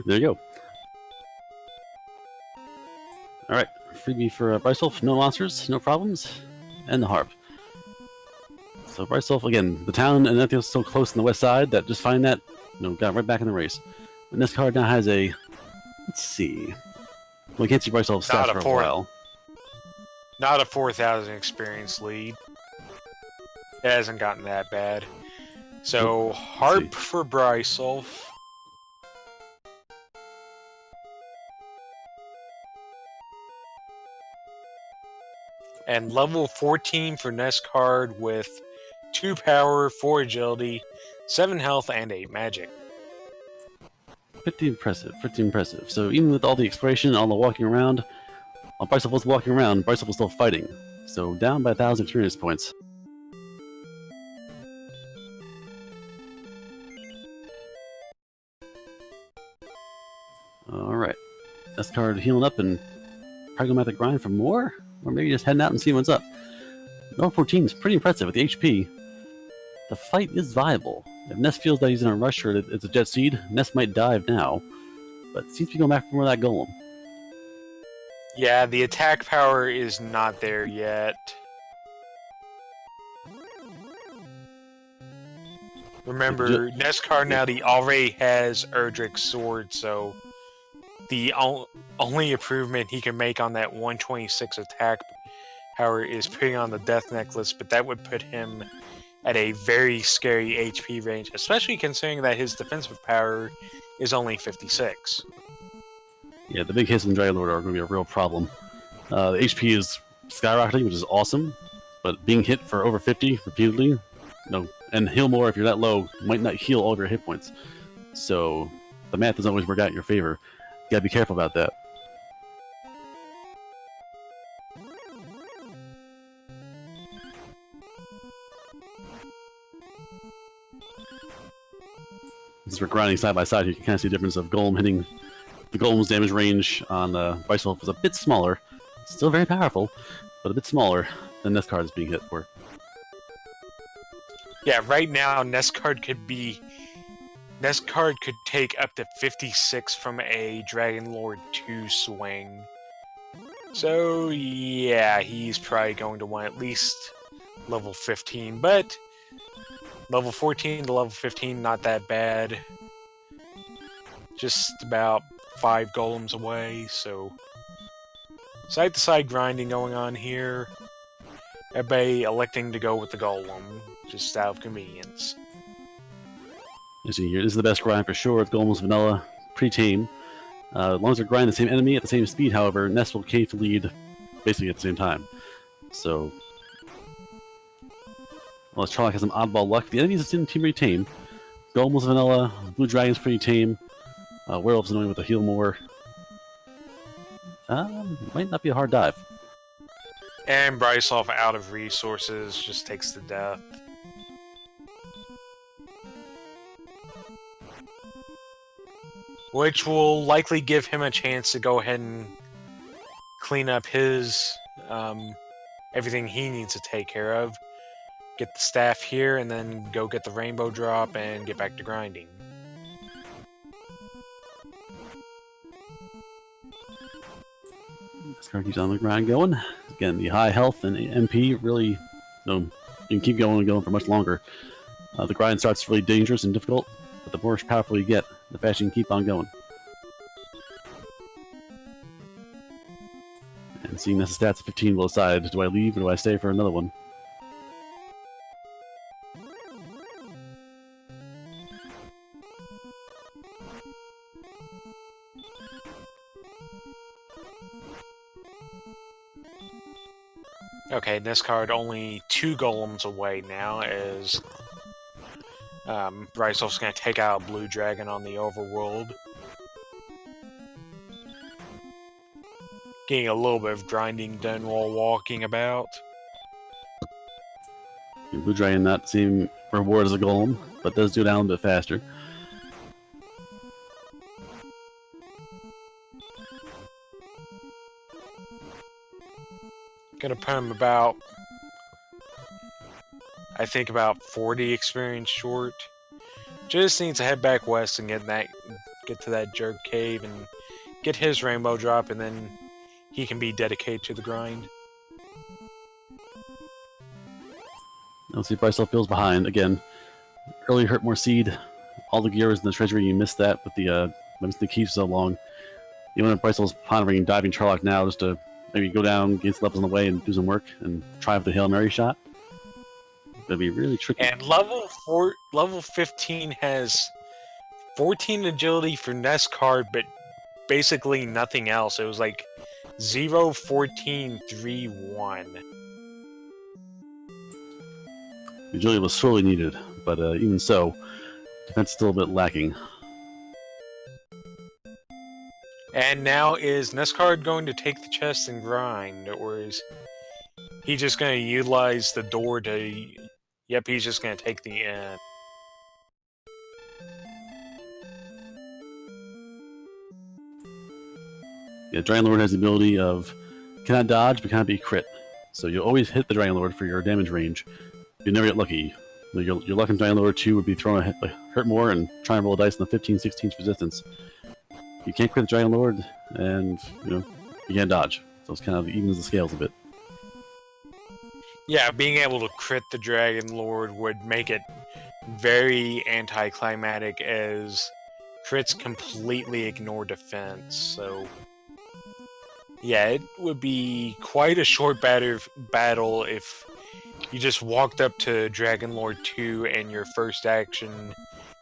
There you go. Alright, freebie for brisulph. No monsters, no problems, and the harp. So brisulph, again, the town and everything was so close on the west side that just finding that, got right back in the race. But NESCard now has a, let's see. Well, we can't see brisulph's stats for a while. Not a 4,000 experience lead. It hasn't gotten that bad. So, harp for brisulph. And level 14 for NESCard with 2 power, 4 agility, 7 health, and 8 magic. Pretty impressive, pretty impressive. So even with all the exploration, all the walking around, while brisulph was walking around, brisulph was still fighting. So down by 1,000 experience points. Alright. NESCard healing up and probably going to have to grind for more? Or maybe just heading out and seeing what's up. Level 14 is pretty impressive with the HP. The fight is viable. If Ness feels that he's in a rush or it's a jet seed, Ness might dive now. But seems to be going back for more of that golem. Yeah, the attack power is not there yet. Remember, NESCardinality already has Erdrick's sword, so the only improvement he can make on that 126 attack power is putting on the Death Necklace, but that would put him at a very scary HP range, especially considering that his defensive power is only 56. Yeah, the big hits in Dragon Lord are going to be a real problem. The HP is skyrocketing, which is awesome, but being hit for over 50 repeatedly, and heal more if you're that low, might not heal all of your hit points. So the math doesn't always work out in your favor. You gotta be careful about that. Since we're grinding side by side, you can kind of see the difference of golem hitting. The golem's damage range on brisulph is a bit smaller. Still very powerful, but a bit smaller than NESCard is being hit for. Yeah, right now NESCard could take up to 56 from a Dragon Lord 2 swing. So yeah, he's probably going to want at least level 15, but level 14 to level 15, not that bad. Just about 5 golems away, so side-to-side grinding going on here. Everybody electing to go with the golem, just out of convenience. You see here, this is the best grind for sure. It's Golem's vanilla, pretty tame. As long as they're grinding the same enemy at the same speed, however, Ness will cave to lead basically at the same time. So, well, Charlock has some oddball luck. The enemies seem pretty tame. Golem's vanilla, Blue Dragon's pretty tame. Werewolf's annoying with the heal more. Might not be a hard dive. And brisulph out of resources just takes the death. Which will likely give him a chance to go ahead and clean up his everything he needs to take care of. Get the staff here, and then go get the rainbow drop and get back to grinding. This card keeps on the grind going. Again, the high health and MP really, you can keep going and going for much longer. The grind starts really dangerous and difficult, but the more powerful you get, the faster you can keep on going. And And seeing that the stats at 15 will decide, do I leave or do I stay for another one? Okay, NESCard only 2 golems away now as brisulph's going to take out a blue dragon on the overworld. Getting a little bit of grinding done while walking about. Blue dragon not the same reward as a golem, but does do it down a bit faster. Gonna put him about, I think about 40 experience short. Just needs to head back west and get to that jerk cave and get his rainbow drop, and then he can be dedicated to the grind. Let's see, brisulph feels behind again. Early hurt more seed. All the gear was in the treasury. You missed that with the keys so long. Even if brisulph's pondering diving Charlock now, just to maybe go down, gain some levels on the way, and do some work, and try with the Hail Mary shot. That'd be really tricky. And level 15 has 14 agility for NESCard, but basically nothing else. It was like 0, 14, 3, 1. Agility was sorely needed, but even so, defense is still a bit lacking. And now is NESCard going to take the chest and grind, or is he just going to utilize the door to... Yep, he's just going to take the end. Yeah, Dragon Lord has the ability of cannot dodge but cannot be crit. So you'll always hit the Dragon Lord for your damage range. You never get lucky. Your luck in Dragon Lord 2 would be thrown a hurt more and try and roll a dice in the 15-16 resistance. You can't crit the Dragon Lord, and you can't dodge. So it's kind of evens the scales a bit. Yeah, being able to crit the Dragon Lord would make it very anticlimactic, as crits completely ignore defense. So yeah, it would be quite a short battle if you just walked up to Dragon Lord 2 and your first action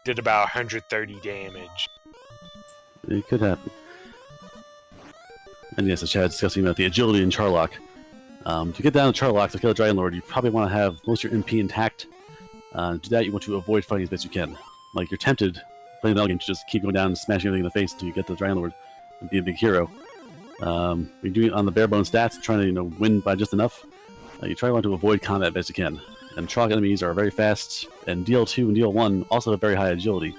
did about 130 damage. It could happen. And yes, as Chad discussing about the agility in Charlock. To get down to Charlock to kill the Dragon Lord, you probably want to have most of your MP intact. To do that, you want to avoid fighting as best you can. Like, you're tempted, playing the Metal game, to just keep going down and smashing everything in the face until you get to the Dragon Lord and be a big hero. You're doing it on the bare bone stats, trying to win by just enough. You try to want to avoid combat best you can. And Charlock enemies are very fast, and DL2 and DL1 also have very high agility.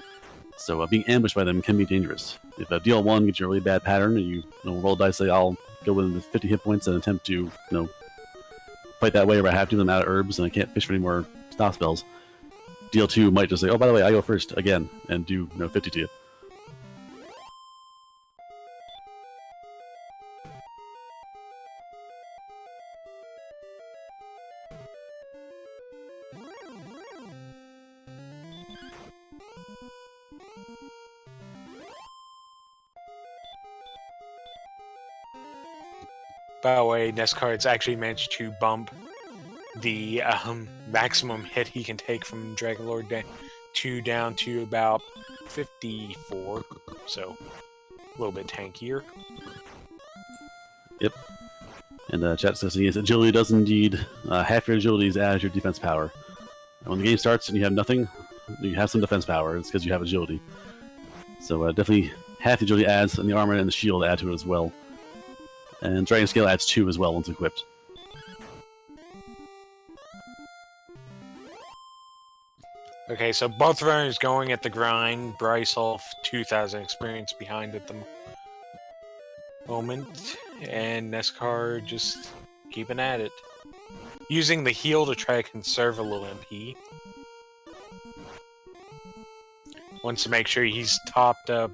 So being ambushed by them can be dangerous. If DL1 gets you a really bad pattern, and you roll dice, say I'll go within the 50 hit points and attempt to fight that way, where I have to, them out of herbs and I can't fish for any more stop spells. DL2 might just say, oh, by the way, I go first again, and do 50 to you. By the way, NESCard's actually managed to bump the maximum hit he can take from Dragon Lord 2 down to about 54, so a little bit tankier. Yep. And chat discussing is agility does indeed half your agility is as your defense power. And when the game starts and you have nothing, you have some defense power. It's because you have agility. So definitely half the agility adds, and the armor and the shield add to it as well. And Dragon Scale adds 2 as well once equipped. Okay, so both runners going at the grind. brisulph 2,000 experience behind at the moment. And NESCard just keeping at it. Using the heal to try to conserve a little MP. Wants to make sure he's topped up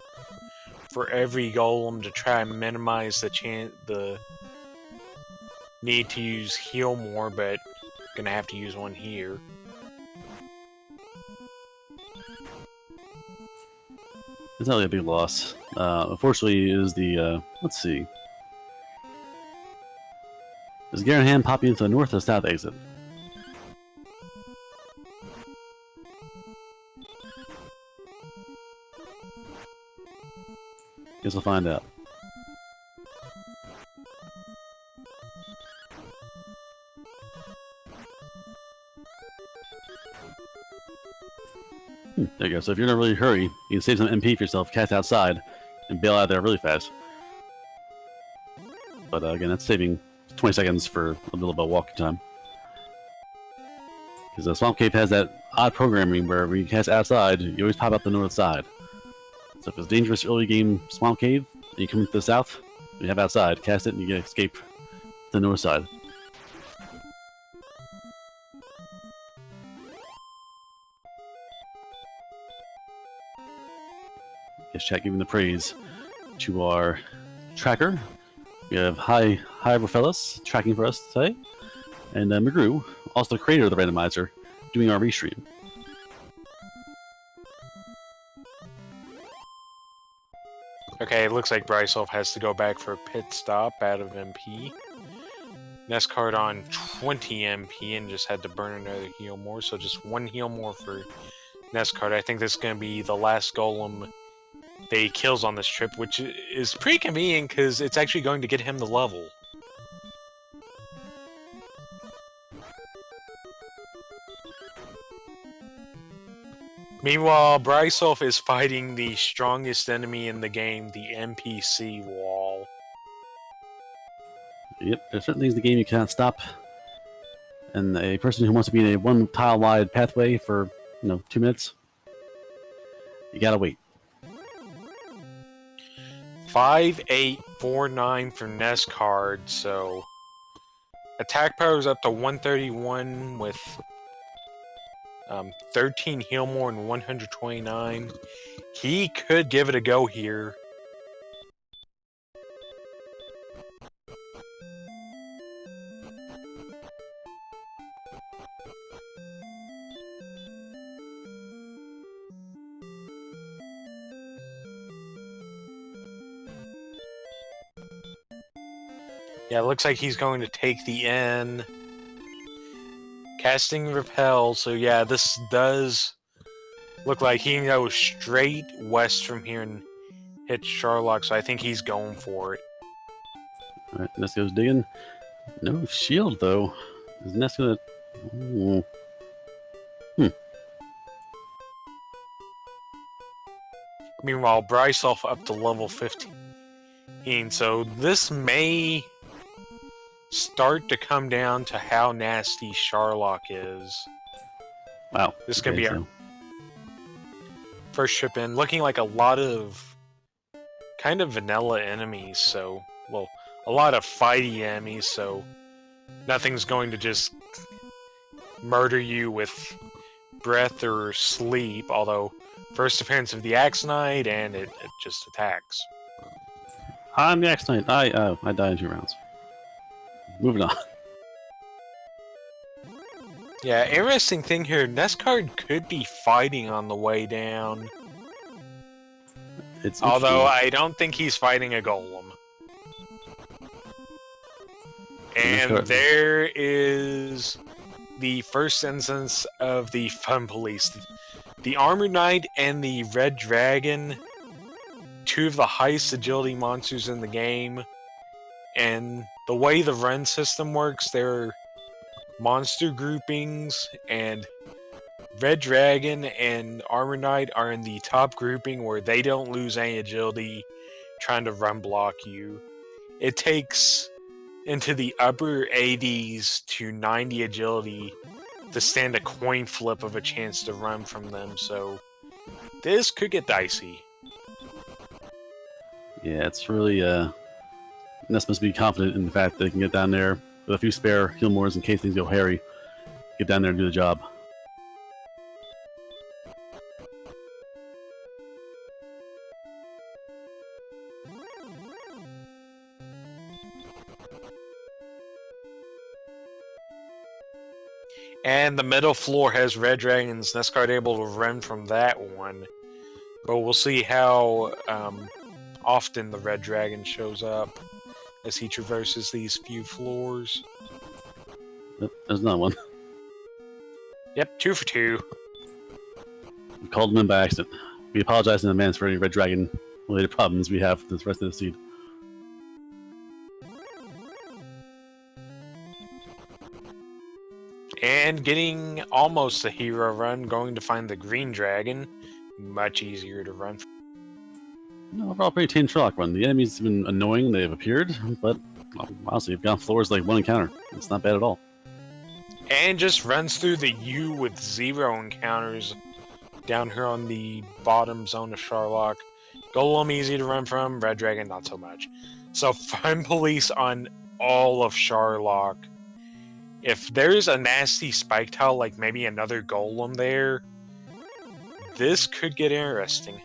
for every golem to try and minimize the need to use heal more, but gonna have to use one here. It's not really a big loss. Unfortunately, is the let's see. Does Garanham pop you into the north or south exit? Guess we'll find out. There you go. So if you're in a really hurry, you can save some MP for yourself, cast outside, and bail out there really fast. But again, that's saving 20 seconds for a little bit of walking time. Because the Swamp Cave has that odd programming where when you cast outside, you always pop out the north side. So if it's dangerous early game Swamp Cave, and you come to the south, you have outside, cast it, and you can escape to the north side. Yes, chat giving the praise to our tracker. We have Hi Rofellas tracking for us today, and McGrew, also the creator of the randomizer, doing our restream. Okay, it looks like brisulph has to go back for a pit stop out of MP. NESCard on 20 MP and just had to burn another heal more, so just one heal more for NESCard. I think this is going to be the last golem that he kills on this trip, which is pretty convenient because it's actually going to get him the level. Meanwhile, brisulph is fighting the strongest enemy in the game, the NPC wall. Yep, there's certain things in the game you cannot stop. And a person who wants to be in a one tile wide pathway for, 2 minutes, you gotta wait. 5849 for NESCard, so attack power is up to 131 with 13 heal more and 129. He could give it a go here. Yeah, it looks like he's going to take the N. Casting Repel, so yeah, this does look like he can go straight west from here and hit Sharlock, so I think he's going for it. Alright, Ness goes digging. No shield, though. Is Ness gonna... Ooh. Meanwhile, brisulph up to level 15, so this may start to come down to how nasty Sharlock is. Wow. This is going to be our first trip in. Looking like a lot of kind of vanilla enemies, so, well, a lot of fighty enemies, so nothing's going to just murder you with breath or sleep, although first appearance of the Axe Knight, and it just attacks. I'm the Axe Knight. I died in 2 rounds. Moving on. Yeah, interesting thing here, NESCard could be fighting on the way down. Although I don't think he's fighting a golem. And there is the first instance of the Fun Police. The Armored Knight and the Red Dragon, 2 of the highest agility monsters in the game. And the way the run system works, there are monster groupings, and Red Dragon and Armor Knight are in the top grouping where they don't lose any agility trying to run block you. It takes into the upper 80s to 90 agility to stand a coin flip of a chance to run from them, so this could get dicey. Yeah, it's really, Ness must be confident in the fact that they can get down there with a few spare heal mores in case things go hairy. Get down there and do the job. And the middle floor has Red Dragons. NESCard able to run from that one. But we'll see how often the Red Dragon shows up. as he traverses these few floors. Oh, there's another one. Yep, 2 for 2. We called him in by accident. We apologize in advance for any Red Dragon related problems we have with this rest of the seed. And getting almost a hero run, going to find the green dragon. Much easier to run. No, overall, pretty tame Sherlock run. The enemies have been annoying, they've appeared, but honestly, you've gone floors like one encounter. It's not bad at all. And just runs through the U with 0 encounters down here on the bottom zone of Sherlock. Golem easy to run from, Red Dragon not so much. So find police on all of Sherlock. If there's a nasty spike tile, like maybe another golem there, this could get interesting.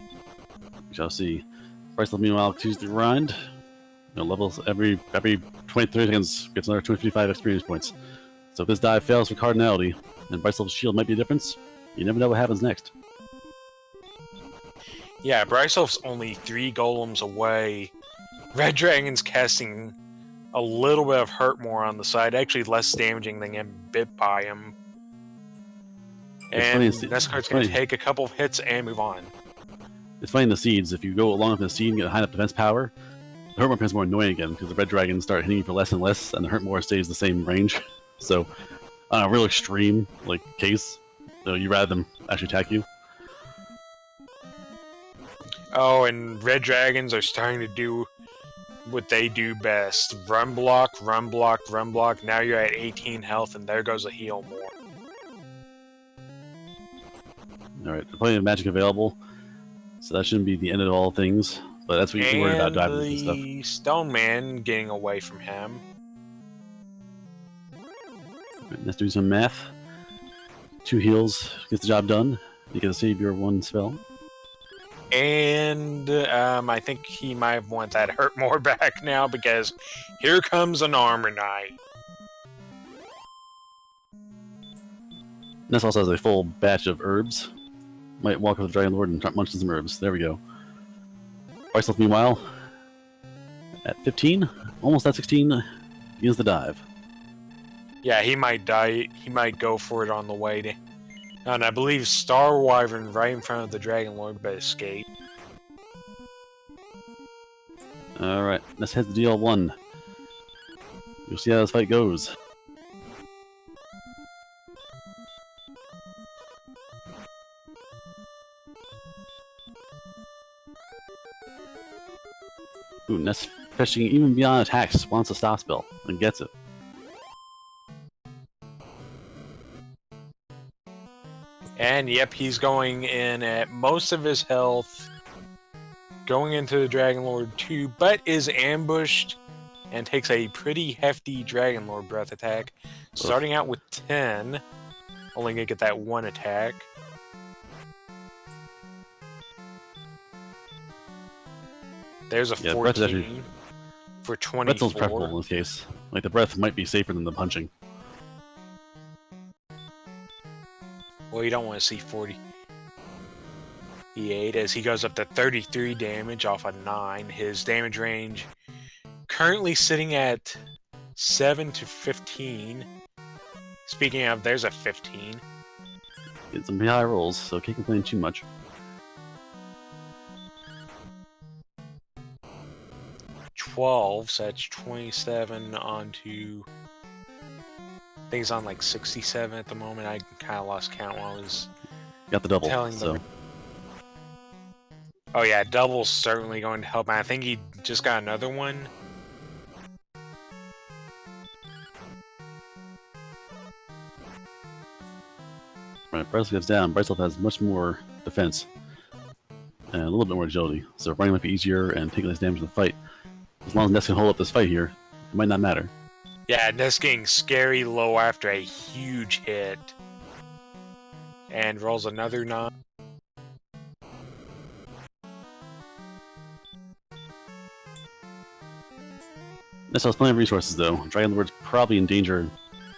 We shall see. brisulph, meanwhile, continues to grind. Levels every 20-30 seconds gets another 255 experience points. So if this dive fails for cardinality, and brisulph's shield might be a difference, you never know what happens next. Yeah, brisulph's only 3 golems away. Red Dragon's casting a little bit of hurt more on the side, actually less damaging than getting bit by him. And NESCard's going to take a couple of hits and move on. It's funny in the seeds, if you go long enough in the seed and get high enough defense power, the hurt more becomes more annoying again, because the Red Dragons start hitting you for less and less, and the hurt more stays the same range. So, on a real extreme case, you rather them actually attack you. Oh, and Red Dragons are starting to do what they do best. Run block, run block, run block. Now you're at 18 health, and there goes a heal more. Alright, plenty of magic available, so that shouldn't be the end of all things, but that's what you can worry about diving and stuff. The Stone Man getting away from him. Right, let's do some math. 2 heals gets the job done. You get to save your 1 spell. And I think he might want that hurt more back now, because here comes an Armor Knight. Ness also has a full batch of herbs. Might walk with the Dragon Lord and start munching some herbs. There we go. brisulph, meanwhile, at 15, almost at 16, begins the dive. Yeah, he might die. He might go for it on the way to... And I believe Star Wyvern right in front of the Dragon Lord, but escape. Alright, let's head to DL1. You'll see how this fight goes. Ooh, Ness fetching even beyond attacks, wants a stop spell, and gets it. And yep, he's going in at most of his health, going into the Dragon Lord 2, but is ambushed and takes a pretty hefty Dragon Lord breath attack. Starting out with 10, only gonna get that 1 attack. There's a 14 for 24. Breath's preferable in this case. The breath might be safer than the punching. Well, you don't want to see 48 as he goes up to 33 damage off a 9. His damage range currently sitting at 7 to 15. Speaking of, there's a 15. Get some pretty high rolls, so can't complain too much. So that's 27 onto... I think he's on like 67 at the moment. I kind of lost count while I was got the double, telling so... them. Oh yeah, double's certainly going to help. I think he just got another one. Right, brisulph gets down. brisulph has much more defense and a little bit more agility, so running might be easier and taking less damage in the fight. As long as Ness can hold up this fight here, it might not matter. Yeah, Ness getting scary low after a huge hit. And rolls another 9. Ness has plenty of resources though. Dragon Lord's probably in danger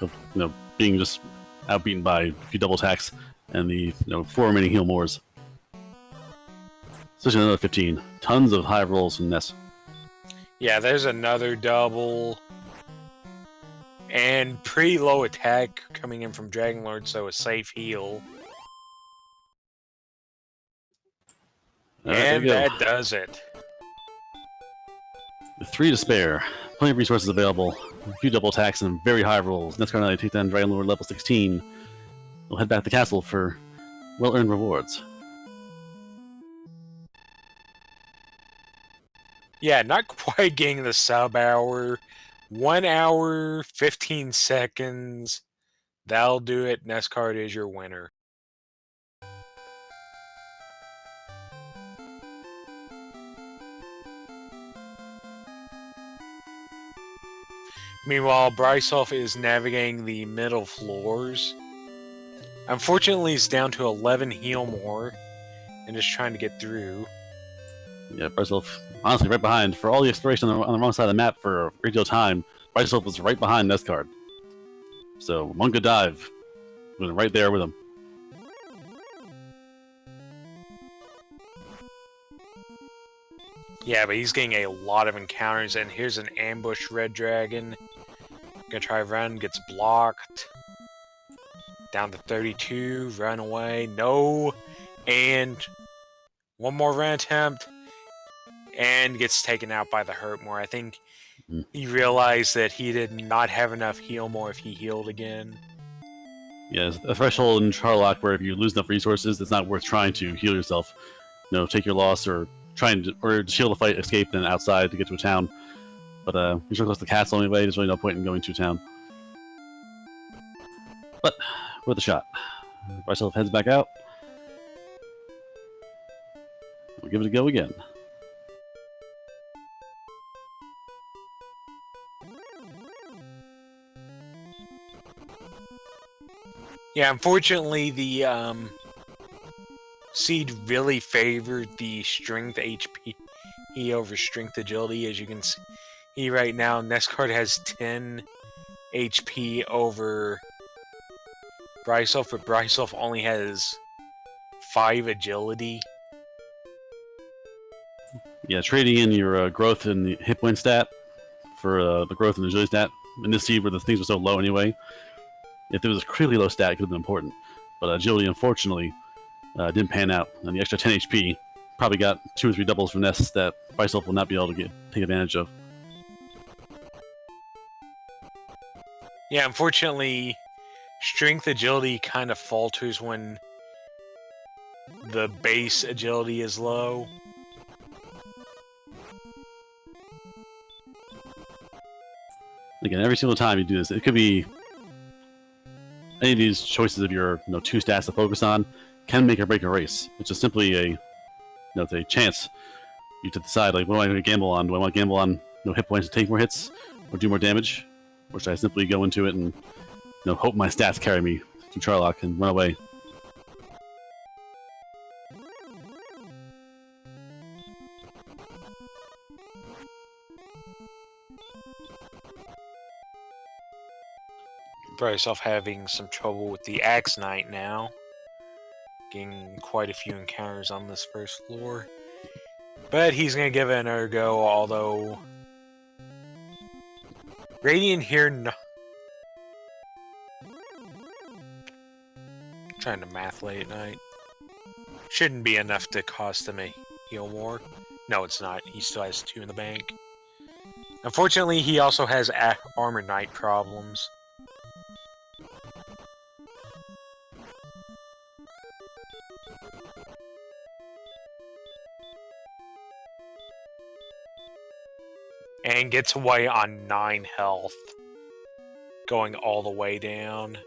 of being just outbeaten by a few double attacks and the 4 remaining heal mores. Especially another 15. Tons of high rolls from Ness. Yeah, there's another double. And pretty low attack coming in from Dragon Lord, so a safe heal. Alright, there And you go. that does it. With 3 to spare. Plenty of resources available. A few double attacks and very high rolls. NESCardinality take down Dragon Lord level 16. We'll head back to the castle for well-earned rewards. Yeah, not quite getting the sub hour. 1 hour, 15 seconds. That'll do it. NESCard is your winner. Meanwhile, brisulph is navigating the middle floors. Unfortunately, he's down to 11 heal more and just trying to get through. Yeah, brisulph, honestly, right behind. For all the exploration on the wrong side of the map for a great deal of time, brisulph was right behind NESCard. So, one good dive. Was right there with him. Yeah, but he's getting a lot of encounters, and here's an ambush red dragon. Gonna try run, gets blocked. Down to 32, run away, no, and one more run attempt, and gets taken out by the Hurtmore. I think he realized that he did not have enough heal more if he healed again. Yeah, a threshold in Charlock where if you lose enough resources, it's not worth trying to heal yourself. You know, take your loss or or shield the fight, escape, then outside to get to a town. But you're so close to the castle anyway, there's really no point in going to a town. But worth a shot. brisulph heads back out. We'll give it a go again. Yeah, unfortunately, the seed really favored the strength HP over strength agility. As you can see right now, NESCard has 10 HP over brisulph, but brisulph only has 5 agility. Yeah, trading in your growth and the hit point stat for the growth and agility stat in this seed where the things were so low anyway. If there was a critically low stat, it could have been important. But agility, unfortunately, didn't pan out. And the extra 10 HP probably got 2 or 3 doubles from Ness that brisulph will not be able to take advantage of. Yeah, unfortunately, strength agility kind of falters when the base agility is low. Again, every single time you do this, it could be any of these choices of your 2 stats to focus on can make or break a race. It's just simply it's a chance. You have to decide, like, what am I going to gamble on? Do I want to gamble on hit points to take more hits or do more damage? Or should I simply go into it and hope my stats carry me to Charlock and run away? brisulph having some trouble with the Axe Knight now. Getting quite a few encounters on this first floor. But he's going to give it another go, although Radiant here... Trying to math late at night. Shouldn't be enough to cost him a heal more. No, it's not. He still has 2 in the bank. Unfortunately, he also has Armor Knight problems. And gets away on 9 health. Going all the way down.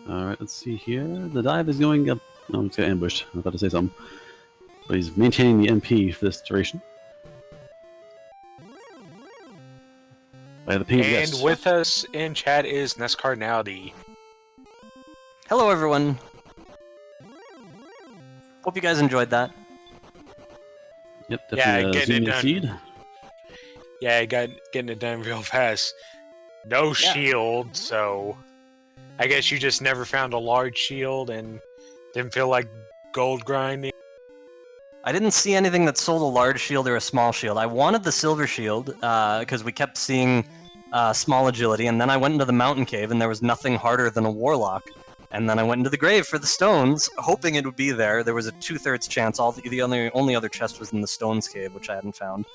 Alright, let's see here. The dive is going up. Oh, it's got ambushed. I was about to say something. But he's maintaining the MP for this duration. And with us in chat is NESCardinality. Hello, everyone. Hope you guys enjoyed that. Yep, Yeah, definitely getting it zooming done. seed. Yeah, getting it done real fast. No shield, so I guess you just never found a large shield and didn't feel like gold grinding. I didn't see anything that sold a large shield or a small shield. I wanted the silver shield because we kept seeing small agility, and then I went into the mountain cave and there was nothing harder than a warlock. And then I went into the grave for the stones, hoping it would be there. There was a 2/3 chance. The only other chest was in the stones cave, which I hadn't found.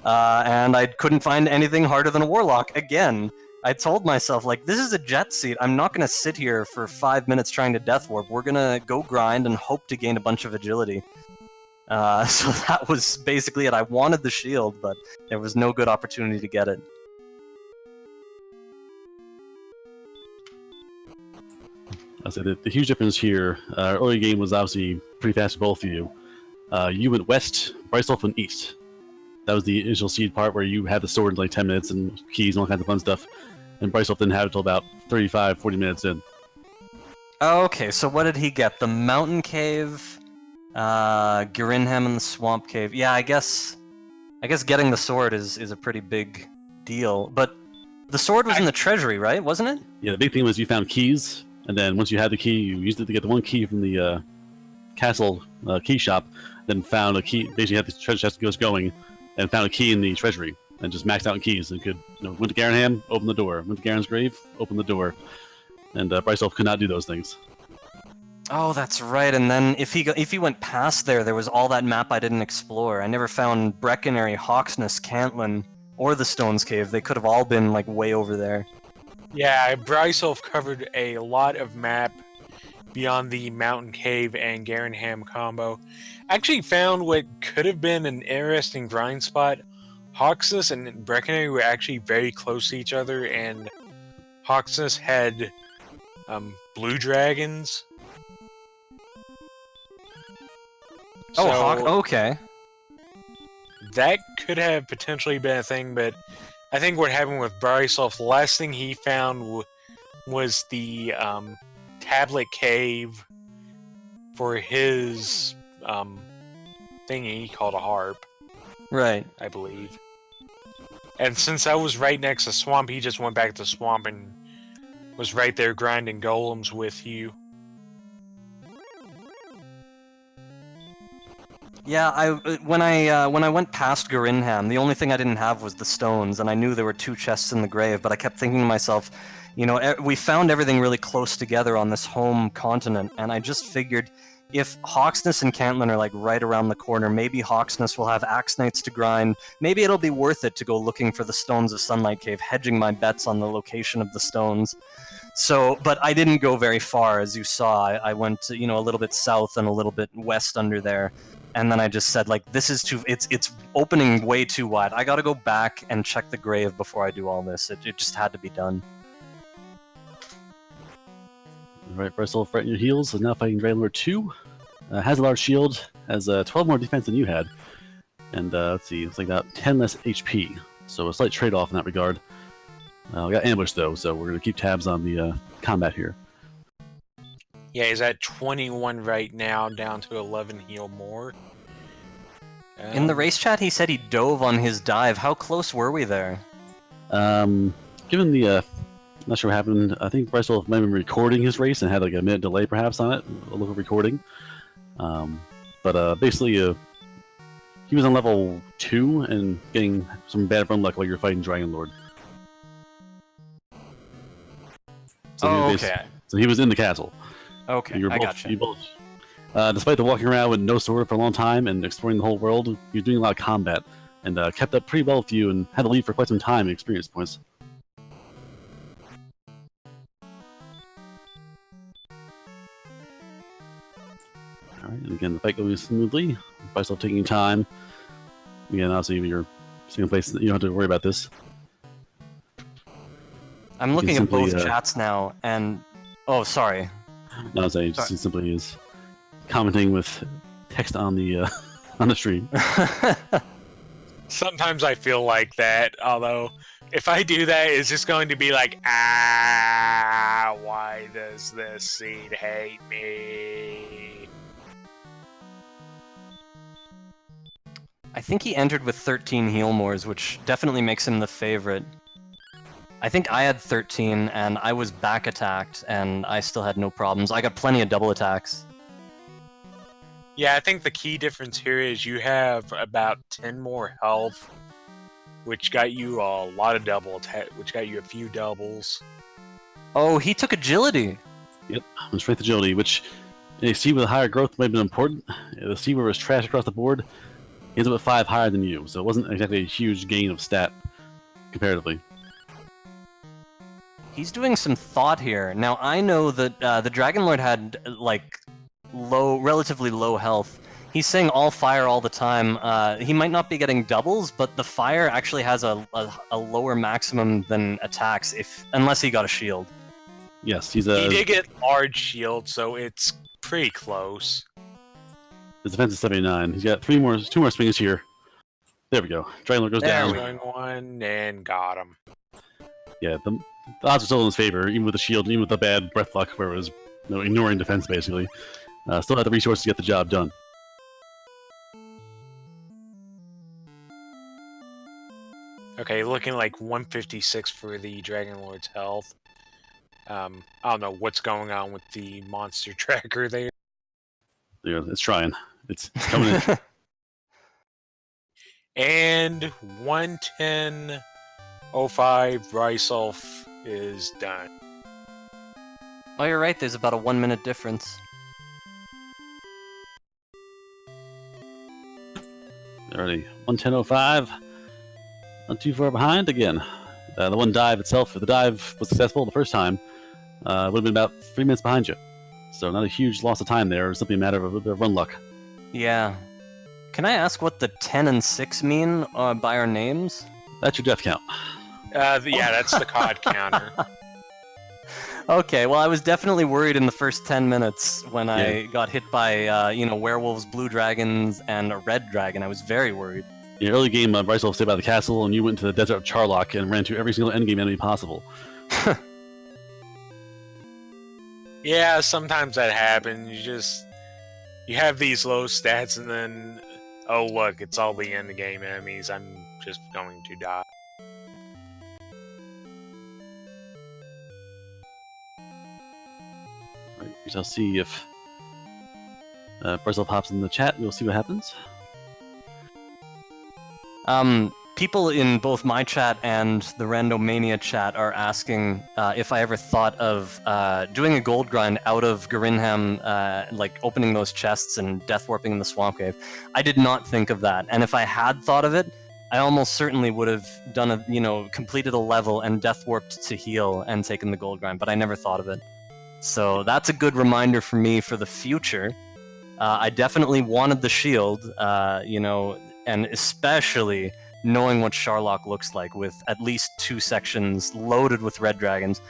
And I couldn't find anything harder than a warlock again. I told myself, like, this is a jet seat. I'm not going to sit here for 5 minutes trying to death warp. We're going to go grind and hope to gain a bunch of agility. So that was basically it. I wanted the shield, but there was no good opportunity to get it. I said the huge difference here. Early game was obviously pretty fast for both of you. You went west, brisulph went east. That was the initial seed part where you had the sword in like 10 minutes and keys and all kinds of fun stuff. And brisulph didn't have it until about 35, 40 minutes in. Okay, so what did he get? The mountain cave, Girinham and the swamp cave. Yeah, I guess getting the sword is a pretty big deal. But the sword was in the treasury, right? Wasn't it? Yeah, the big thing was you found keys, and then once you had the key, you used it to get the one key from the castle key shop, then found a key, basically had the treasure chest goes going, and found a key in the treasury, and just maxed out in keys, and could, went to Garenham, open the door, went to Garen's grave, open the door, and brisulph could not do those things. Oh, that's right. And then if he went past there was all that map I didn't explore. I never found Breckenary, Hawksness, Cantlin, or the Stones Cave. They could have all been like way over there. Yeah, brisulph covered a lot of map beyond the mountain cave and Garenham combo. Actually found what could have been an interesting grind spot. Hawksness and Breckenary were actually very close to each other, and Hawksness had blue dragons. Okay. That could have potentially been a thing, but I think what happened with brisulph, the last thing he found was the tablet cave for his thingy called a harp. Right. I believe. And since I was right next to swamp, he just went back to swamp and was right there grinding golems with you. Yeah, when I went past Garinham, the only thing I didn't have was the stones, and I knew there were 2 chests in the grave, but I kept thinking to myself, we found everything really close together on this home continent, and I just figured if Hawksness and Cantlin are like right around the corner, maybe Hawksness will have Axe Knights to grind. Maybe it'll be worth it to go looking for the Stones of Sunlight Cave, hedging my bets on the location of the stones. So, but I didn't go very far, as you saw. I went, a little bit south and a little bit west under there. And then I just said, like, this is too... It's opening way too wide. I gotta go back and check the grave before I do all this. It just had to be done. Alright, brisulph right in your heels is now fighting Dragon Lord 2. Has a large shield, has 12 more defense than you had. And let's see, it's like about 10 less HP. So a slight trade-off in that regard. We got ambushed though, so we're going to keep tabs on the combat here. Yeah, he's at 21 right now, down to 11 heal more. In the race chat, he said he dove on his dive. How close were we there? Given the, I'm not sure what happened, I think brisulph might have been recording his race and had like a minute delay perhaps on it, a local recording. But basically, he was on level 2 and getting some bad run luck while you're fighting Dragon Lord. So okay. So he was in the castle. Okay, I gotcha. You both, despite the walking around with no sword for a long time and exploring the whole world, you're doing a lot of combat, and kept up pretty well with you and had to lead for quite some time in experience points. Alright, and again, the fight goes smoothly. brisulph taking time. Again, obviously, you're single place, you don't have to worry about this. I'm looking at both chats now, and... Oh, sorry. No, I'm saying just simply is commenting with text on the stream. Sometimes I feel like that, although if I do that, it's just going to be like, why does this seed hate me? I think he entered with 13 heal mores, which definitely makes him the favorite. I think I had 13, and I was back attacked, and I still had no problems. I got plenty of double attacks. Yeah, I think the key difference here is you have about 10 more health, which got you a lot of double attack, which got you a few doubles. Oh, he took agility. Yep, and strength agility, which in a C with higher growth might have been important. The C was trash across the board. He ends up at 5 higher than you, so it wasn't exactly a huge gain of stat comparatively. He's doing some thought here. Now, I know that the Dragon Lord had, like, relatively low health. He's saying all fire all the time. He might not be getting doubles, but the fire actually has a lower maximum than attacks, unless he got a shield. Yes, he did get large shield, so it's pretty close. His defense is 79. He's got two more swings here. There we go. Dragon Lord goes down. Going one and got him. Yeah, the odds are still in his favor, even with the shield, even with the bad breath luck, where it was ignoring defense basically. Still had the resources to get the job done. Okay, looking like 156 for the Dragon Lord's health. I don't know what's going on with the monster tracker there. Yeah, it's trying. It's coming in. And 110.05 brisulph is done. Oh, you're right. There's about a 1 minute difference. Alrighty, 110.05. Not too far behind again. The one dive itself, if the dive was successful the first time, would have been about 3 minutes behind you. So not a huge loss of time there. It's simply a matter of a little bit of run luck. Yeah. Can I ask what the 10 and 6 mean by our names? That's your death count. Yeah, that's the COD counter. Okay, well, I was definitely worried in the first 10 minutes when I got hit by, werewolves, blue dragons, and a red dragon. I was very worried. In the early game, brisulph stayed by the castle, and you went into the desert of Charlock and ran to every single endgame enemy possible. Yeah, sometimes that happens. You have these low stats, and then, oh look, it's all the endgame enemies. I'm just going to die. Right, we shall see if brisulph hops in the chat. We'll see what happens. People in both my chat and the Randomania chat are asking if I ever thought of doing a gold grind out of Garinham, like opening those chests and death warping in the swamp cave. I did not think of that, and if I had thought of it, I almost certainly would have done completed a level and death warped to heal and taken the gold grind, but I never thought of it. So that's a good reminder for me for the future. I definitely wanted the shield, and especially knowing what Charlock looks like with at least 2 sections loaded with red dragons.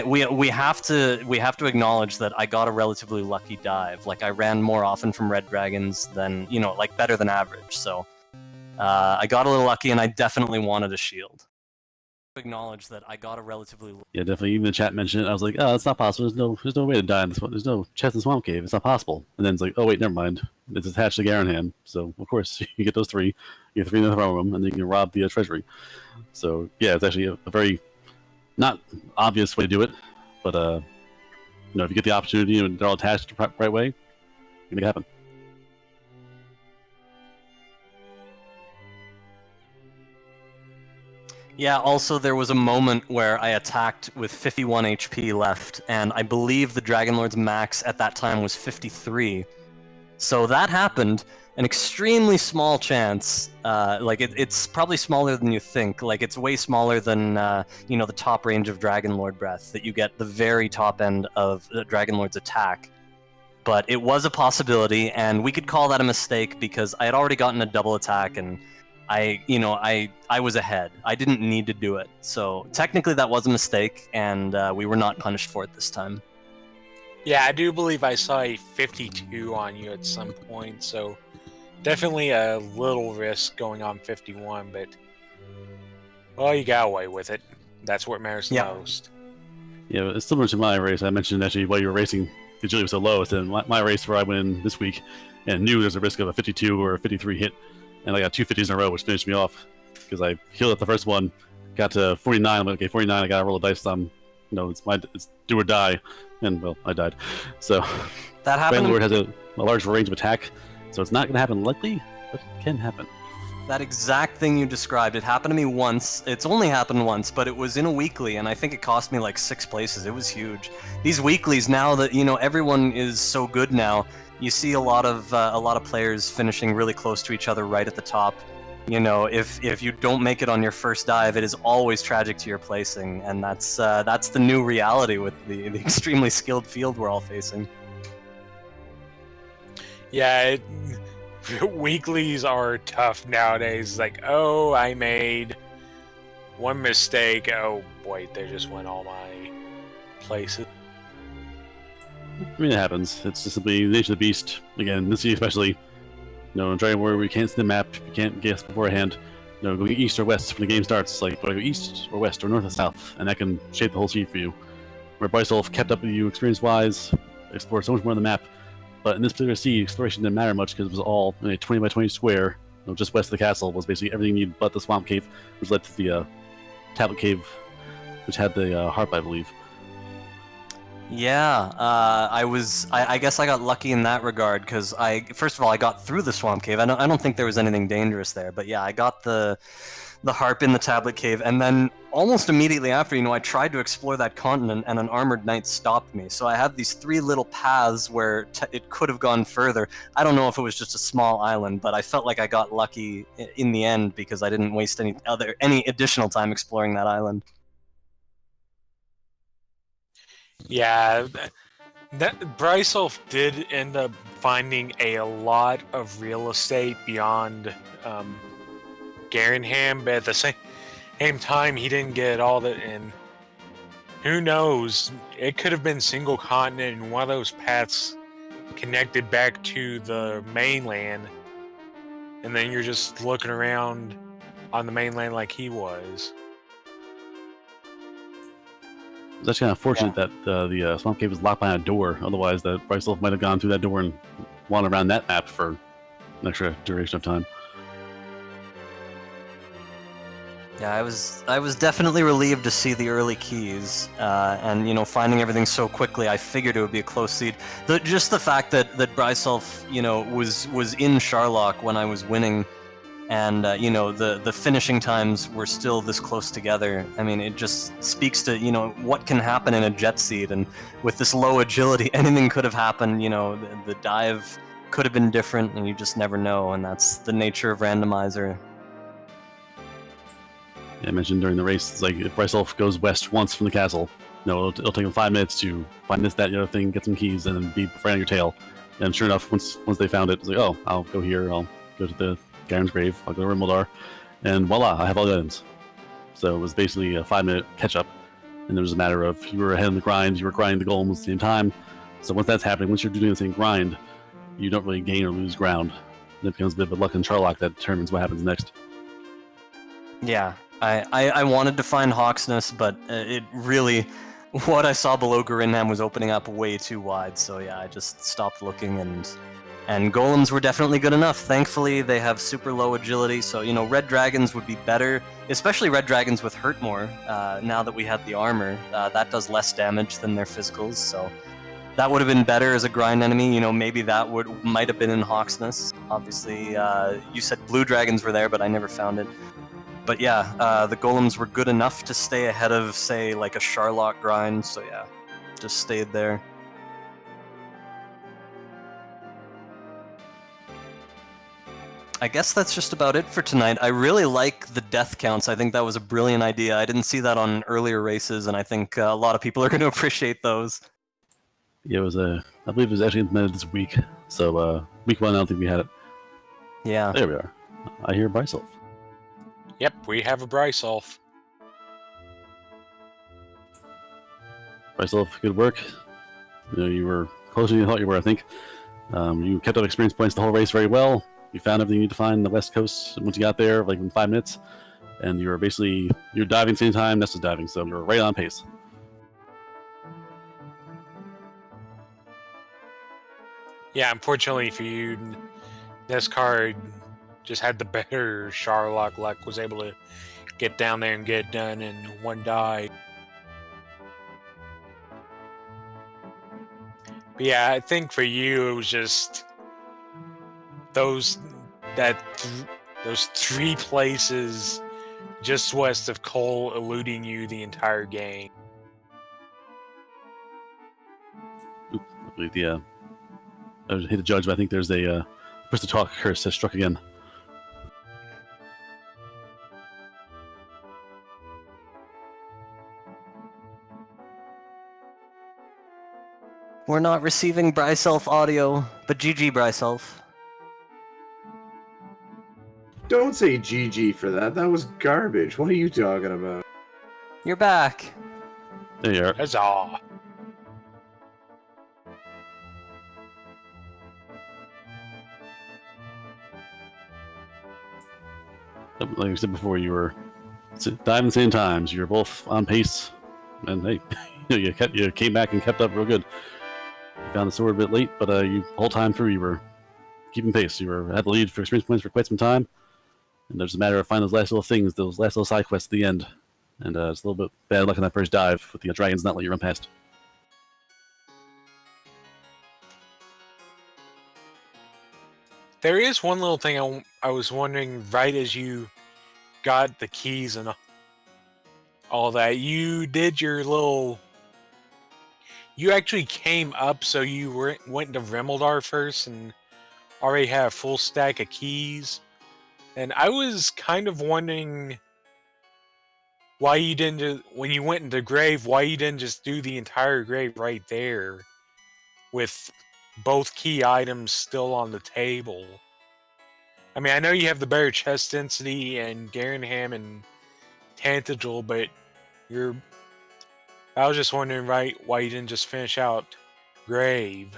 We have to acknowledge that I got a relatively lucky dive. Like, I ran more often from red dragons than, better than average. So I got a little lucky, and I definitely wanted a shield. Acknowledge that I got a relatively definitely. Even the chat mentioned it. I was like, oh, it's not possible. There's no way to die in this one. There's no chest in Swamp Cave. It's not possible. And then it's like, oh wait, never mind. It's attached to Garinham. So of course you get those 3. You get 3 in the front of them, and then you can rob the treasury. So yeah, it's actually a very not obvious way to do it, but if you get the opportunity and they're all attached the right way, you can make it happen. Yeah, also there was a moment where I attacked with 51 HP left, and I believe the Dragon Lord's max at that time was 53. So that happened, an extremely small chance. It's probably smaller than you think. Like, it's way smaller than, the top range of Dragon Lord breath, that you get the very top end of the Dragon Lord's attack. But it was a possibility, and we could call that a mistake because I had already gotten a double attack, and I was ahead. I didn't need to do it. So technically that was a mistake, and we were not punished for it this time. Yeah, I do believe I saw a 52 on you at some point, so definitely a little risk going on 51, but well, you got away with it. That's what matters most. Yeah, it's similar to my race. I mentioned actually while you were racing, the agility was so low. So in my race where I went in this week and knew there's a risk of a 52 or a 53 hit, and I got 250s in a row, which finished me off because I healed up the first one, got to 49. I'm like, okay, 49. I got to roll a dice. It's do or die, and well, I died. So That happened. Lord has a large range of attack, so it's not going to happen likely, but it can happen. That exact thing you described, it happened to me once. It's only happened once, but it was in a weekly, and I think it cost me like 6 places. It was huge. These weeklies, now that everyone is so good now, you see a lot of players finishing really close to each other right at the top. If you don't make it on your first dive, it is always tragic to your placing, and that's the new reality with the extremely skilled field we're all facing. Yeah, weeklies are tough nowadays. Like, oh, I made one mistake. Oh boy, they just went all my places. I mean, it happens. It's just simply the nature of the beast. Again, this year especially, in Dragon Warrior, we can't see the map, you can't guess beforehand. Going east or west when the game starts, like, do I go east or west or north or south? And that can shape the whole scene for you. Where brisulph kept up with you experience-wise, explored so much more on the map. But in this particular sea, exploration didn't matter much because it was all in a 20 by 20 square. Just west of the castle was basically everything you need but the swamp cave, which led to the tablet cave, which had the harp, I believe. Yeah, I guess I got lucky in that regard because first of all I got through the swamp cave. I don't think there was anything dangerous there, but yeah, I got the harp in the tablet cave, and then almost immediately after, I tried to explore that continent, and an armored knight stopped me. So I had these 3 little paths where it could have gone further. I don't know if it was just a small island, but I felt like I got lucky in the end because I didn't waste any additional time exploring that island. Yeah, that brisulph did end up finding a lot of real estate beyond Garenham, but at the same time, he didn't get all that. And who knows? It could have been single continent, and one of those paths connected back to the mainland, and then you're just looking around on the mainland like he was. It's actually kind of fortunate that the swamp cave was locked behind a door. Otherwise, the brisulph might have gone through that door and wandered around that map for an extra duration of time. Yeah, I was definitely relieved to see the early keys, and finding everything so quickly. I figured it would be a close seed. Just the fact that brisulph, was in Sharlock when I was winning, and the finishing times were still this close together. I mean, it just speaks to what can happen in a jet seed, and with this low agility, anything could have happened. The dive could have been different, and you just never know, and that's the nature of Randomizer. Yeah, I mentioned during the race, it's like if brisulph goes west once from the castle, it'll take him 5 minutes to find this, that, the other thing, get some keys, and then be right on your tail. And sure enough, once they found it, it's like, oh, I'll go here, I'll go to the Garen's grave, I'll go to Rimuldar, and voila, I have all the items. So it was basically a 5-minute catch-up, and it was a matter of you were ahead in the grind, you were grinding the golems at the same time. So once that's happening, once you're doing the same grind, you don't really gain or lose ground. And it becomes a bit of a luck and Sharlock that determines what happens next. Yeah, I wanted to find Hawksness, but it really, what I saw below Garinham was opening up way too wide, so yeah, I just stopped looking, and golems were definitely good enough. Thankfully, they have super low agility, so red dragons would be better, especially red dragons with hurt more, now that we had the armor. That does less damage than their physicals, so that would have been better as a grind enemy. Maybe that might have been in Hawksness. Obviously, you said blue dragons were there, but I never found it. But yeah, the golems were good enough to stay ahead of, say, like a Sharlock grind, so yeah, just stayed there. I guess that's just about it for tonight. I really like the death counts. I think that was a brilliant idea. I didn't see that on earlier races, and I think a lot of people are going to appreciate those. Yeah, it was I believe it was actually implemented this week. So week 1, I don't think we had it. Yeah. There we are. I hear brisulph. Yep, we have a brisulph. brisulph, good work. You were closer than you thought you were, I think. You kept up experience points the whole race very well. You found everything you need to find in the west coast once you got there, like in 5 minutes. And you were diving at the same time, Ness was diving, so you were right on pace. Yeah, unfortunately for you, NESCard just had the better Sharlock luck, was able to get down there and get it done, and one died. But yeah, I think for you it was just those three places just west of Cole eluding you the entire game. Oop, I believe I hate to judge, but I think there's a push to talk curse has struck again. We're not receiving brisulph audio, but GG brisulph. Don't say GG for that. That was garbage. What are you talking about? You're back. There you are. Huzzah! Like I said before, you were diving the same times. You were both on pace, and hey, you came back and kept up real good. You found the sword a bit late, but the whole time through you were keeping pace. You were had the lead for experience points for quite some time, and there's a matter of finding those last little things, those last little side quests at the end. And it's a little bit bad luck on that first dive with the dragons not letting you run past. There is one little thing I was wondering right as you got the keys and all that. You did your little... You actually came up, so you went to Rimeldar first and already had a full stack of keys. And I was kind of wondering why you didn't just, when you went into grave, why you didn't just do the entire grave right there with both key items still on the table. I mean, I know you have the better chest density and Garenham and Tantagel, but I was just wondering, right, why you didn't just finish out grave.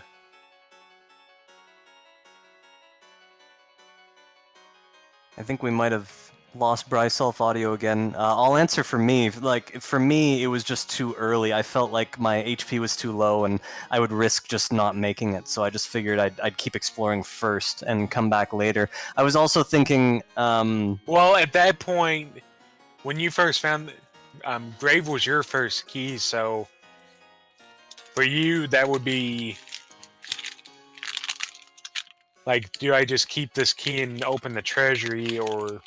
I think we might have lost brisulph audio again. I'll answer for me. For me, it was just too early. I felt like my HP was too low, and I would risk just not making it. So I just figured I'd keep exploring first and come back later. I was also thinking. Well, at that point, when you first found grave was your first key, so for you that would be like, do I just keep this key and open the treasury, or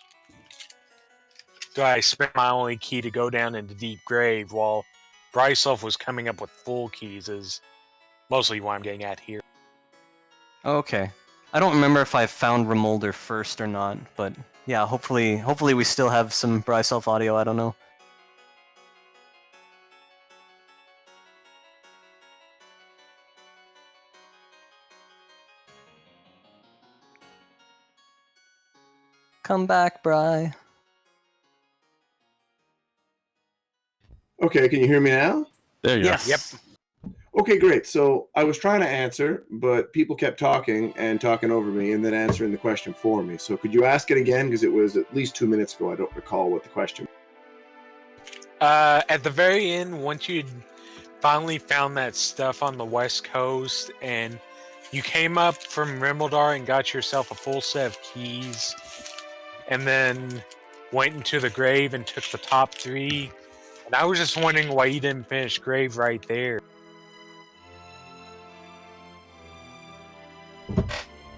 do I spend my only key to go down into deep grave while brisulph was coming up with full keys is mostly what I'm getting at here. Okay. I don't remember if I found Rimeldar first or not, but yeah, hopefully we still have some brisulph audio. I don't know. Come back, Bri. Okay, can you hear me now? There you Yes. Yep. Okay, great. So I was trying to answer, but people kept talking over me and then answering the question for me. So could you ask it again? Because it was at least 2 minutes ago. I don't recall what the question was. At the very end, once you'd finally found that stuff on the west coast and you came up from Rimeldar and got yourself a full set of keys, and then went into the grave and took the top 3. And I was just wondering why you didn't finish grave right there. I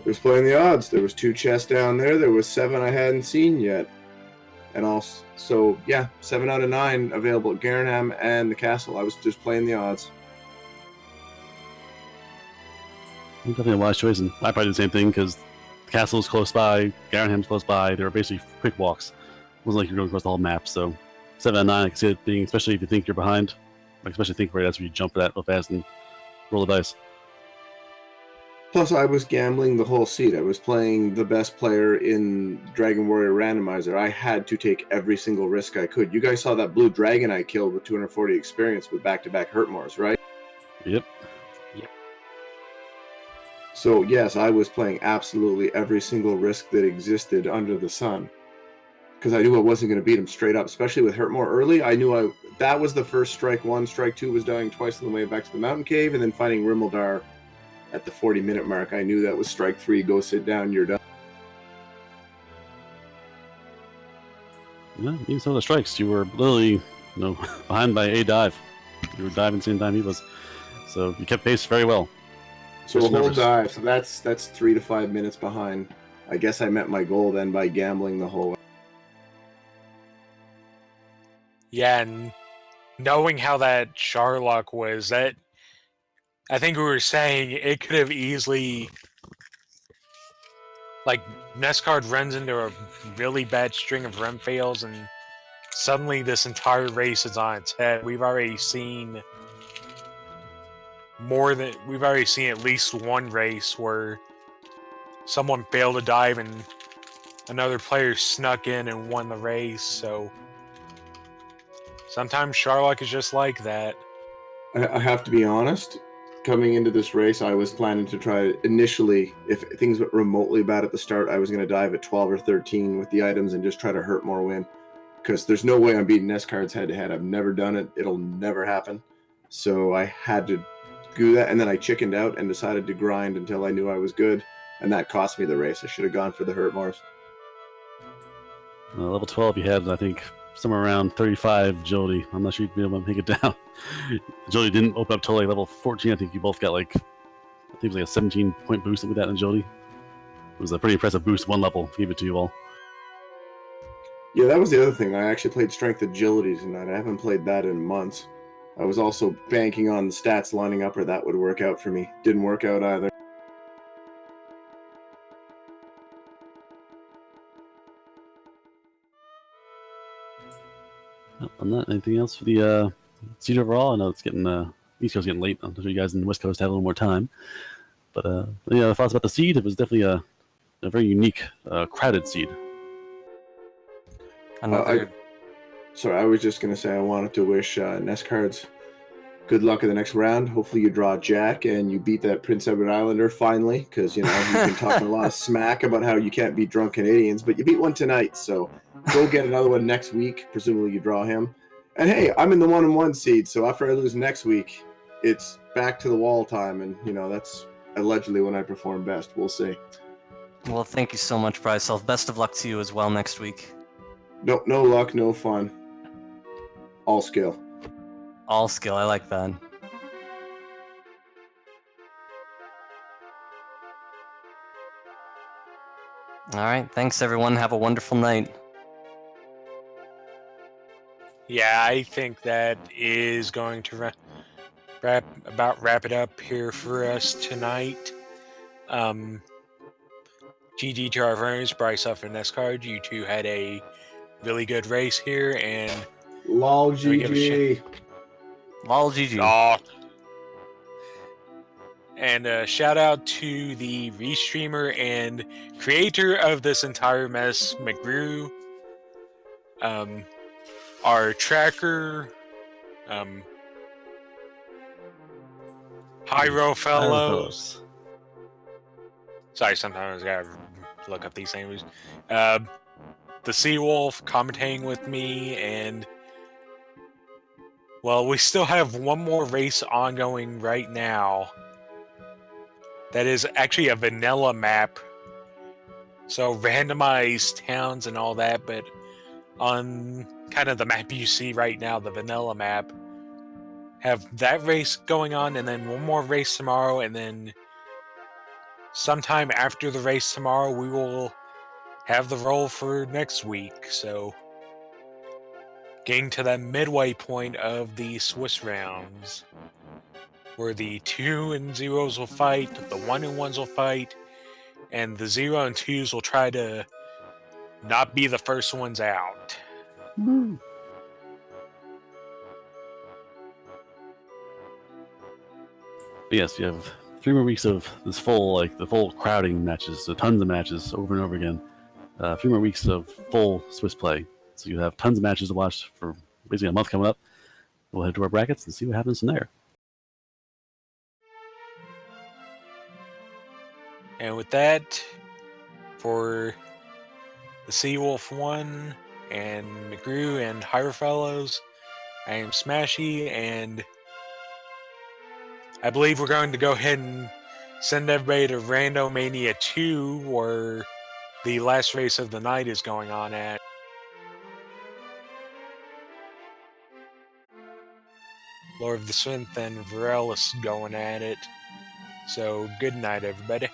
was playing the odds. There was 2 chests down there. There was 7 I hadn't seen yet. And also, so yeah, 7 out of 9 available at Garenham and the castle. I was just playing the odds. Definitely a wise choice, and I probably did the same thing because the castle was close by, Garenham's close by. They were basically quick walks. It wasn't like you're going across the whole map. So 7 out of 9, I can see it being, especially if you think you're behind. Like, especially think right as you jump for that real fast and roll the dice. Plus, I was gambling the whole seat. I was playing the best player in Dragon Warrior Randomizer. I had to take every single risk I could. You guys saw that blue dragon I killed with 240 experience with back-to-back Hurtmores, right? Yep. So, yes, I was playing absolutely every single risk that existed under the sun. Because I knew I wasn't going to beat him straight up, especially with Hurtmore early. I knew that was the first strike 1. Strike 2 was dying twice on the way back to the mountain cave, and then fighting Rimeldar at the 40-minute mark. I knew that was strike 3. Go sit down, you're done. Yeah, even some of the strikes, you were literally, behind by a dive. You were diving the same time he was, so you kept pace very well. So Just a whole nervous. dive. So that's 3 to 5 minutes behind. I guess I met my goal then by gambling the whole way. Yeah, and knowing how that Charlock was, that I think we were saying it could have easily, like, NESCard runs into a really bad string of run fails, and suddenly this entire race is on its head. We've already seen at least one race where someone failed to dive and another player snuck in and won the race. So sometimes Charlock is just like that. I have to be honest. Coming into this race, I was planning to try initially, if things went remotely bad at the start, I was going to dive at 12 or 13 with the items and just try to hurt more win. Because there's no way I'm beating NESCards head to head. I've never done it. It'll never happen. So I had to do that, and then I chickened out and decided to grind until I knew I was good, and that cost me the race. I should have gone for the hurt mores. Level 12, you had, I think, somewhere around 35 agility. I'm not sure you'd be able to make it down. Agility didn't open up till like level 14. I think you both got I think it was like a 17-point boost with that in agility. It was a pretty impressive boost, one level. Gave it to you all. Yeah, that was the other thing. I actually played Strength Agility tonight. I haven't played that in months. I was also banking on the stats lining up, or that would work out for me. Didn't work out either. On that, anything else for the seed overall? I know it's getting East Coast getting late. I'm sure you guys in the West Coast have a little more time. But thoughts about the seed? It was definitely a very unique, crowded seed. Sorry, I was just going to say I wanted to wish NESCards good luck in the next round. Hopefully you draw Jack and you beat that Prince Edward Islander finally, because, you've been talking a lot of smack about how you can't beat drunk Canadians, but you beat one tonight, so go get another one next week. Presumably you draw him. And hey, I'm in the 1-1 seed, so after I lose next week, it's back to the wall time, and, that's allegedly when I perform best. We'll see. Well, thank you so much, brisulph. Best of luck to you as well next week. No luck, no fun. All skill. All skill, I like that. All right, thanks everyone. Have a wonderful night. Yeah, I think that is going to wrap it up here for us tonight. GG to our friends, brisulph and NESCard. You two had a really good race here, and lol GG. Lol GG. Oh. And shout out to the restreamer and creator of this entire mess, McGrew. Our tracker, Hyro Fellows. Sorry, sometimes I gotta look up these things. The Seawolf commentating with me, and well, we still have one more race ongoing right now. That is actually a vanilla map. So randomized towns and all that, but on kind of the map you see right now, the vanilla map, have that race going on, and then one more race tomorrow, and then sometime after the race tomorrow, we will have the roll for next week. So getting to that midway point of the Swiss rounds, where the 2 and 0s will fight, the 1 and 1s will fight, and the 0 and 2s will try to not be the first ones out. Woo. But yes, you have 3 more weeks of this the full crowding matches, so tons of matches over and over again. 3 more weeks of full Swiss play, so you have tons of matches to watch for basically a month coming up. We'll head to our brackets and see what happens from there. And with that, for the Seawolf 1 and McGrew and Hyro Fellows, I am Smashy, and I believe we're going to go ahead and send everybody to Randomania 2, where the last race of the night is going on at. Lord of the Synth and Varellus going at it. So, good night, everybody.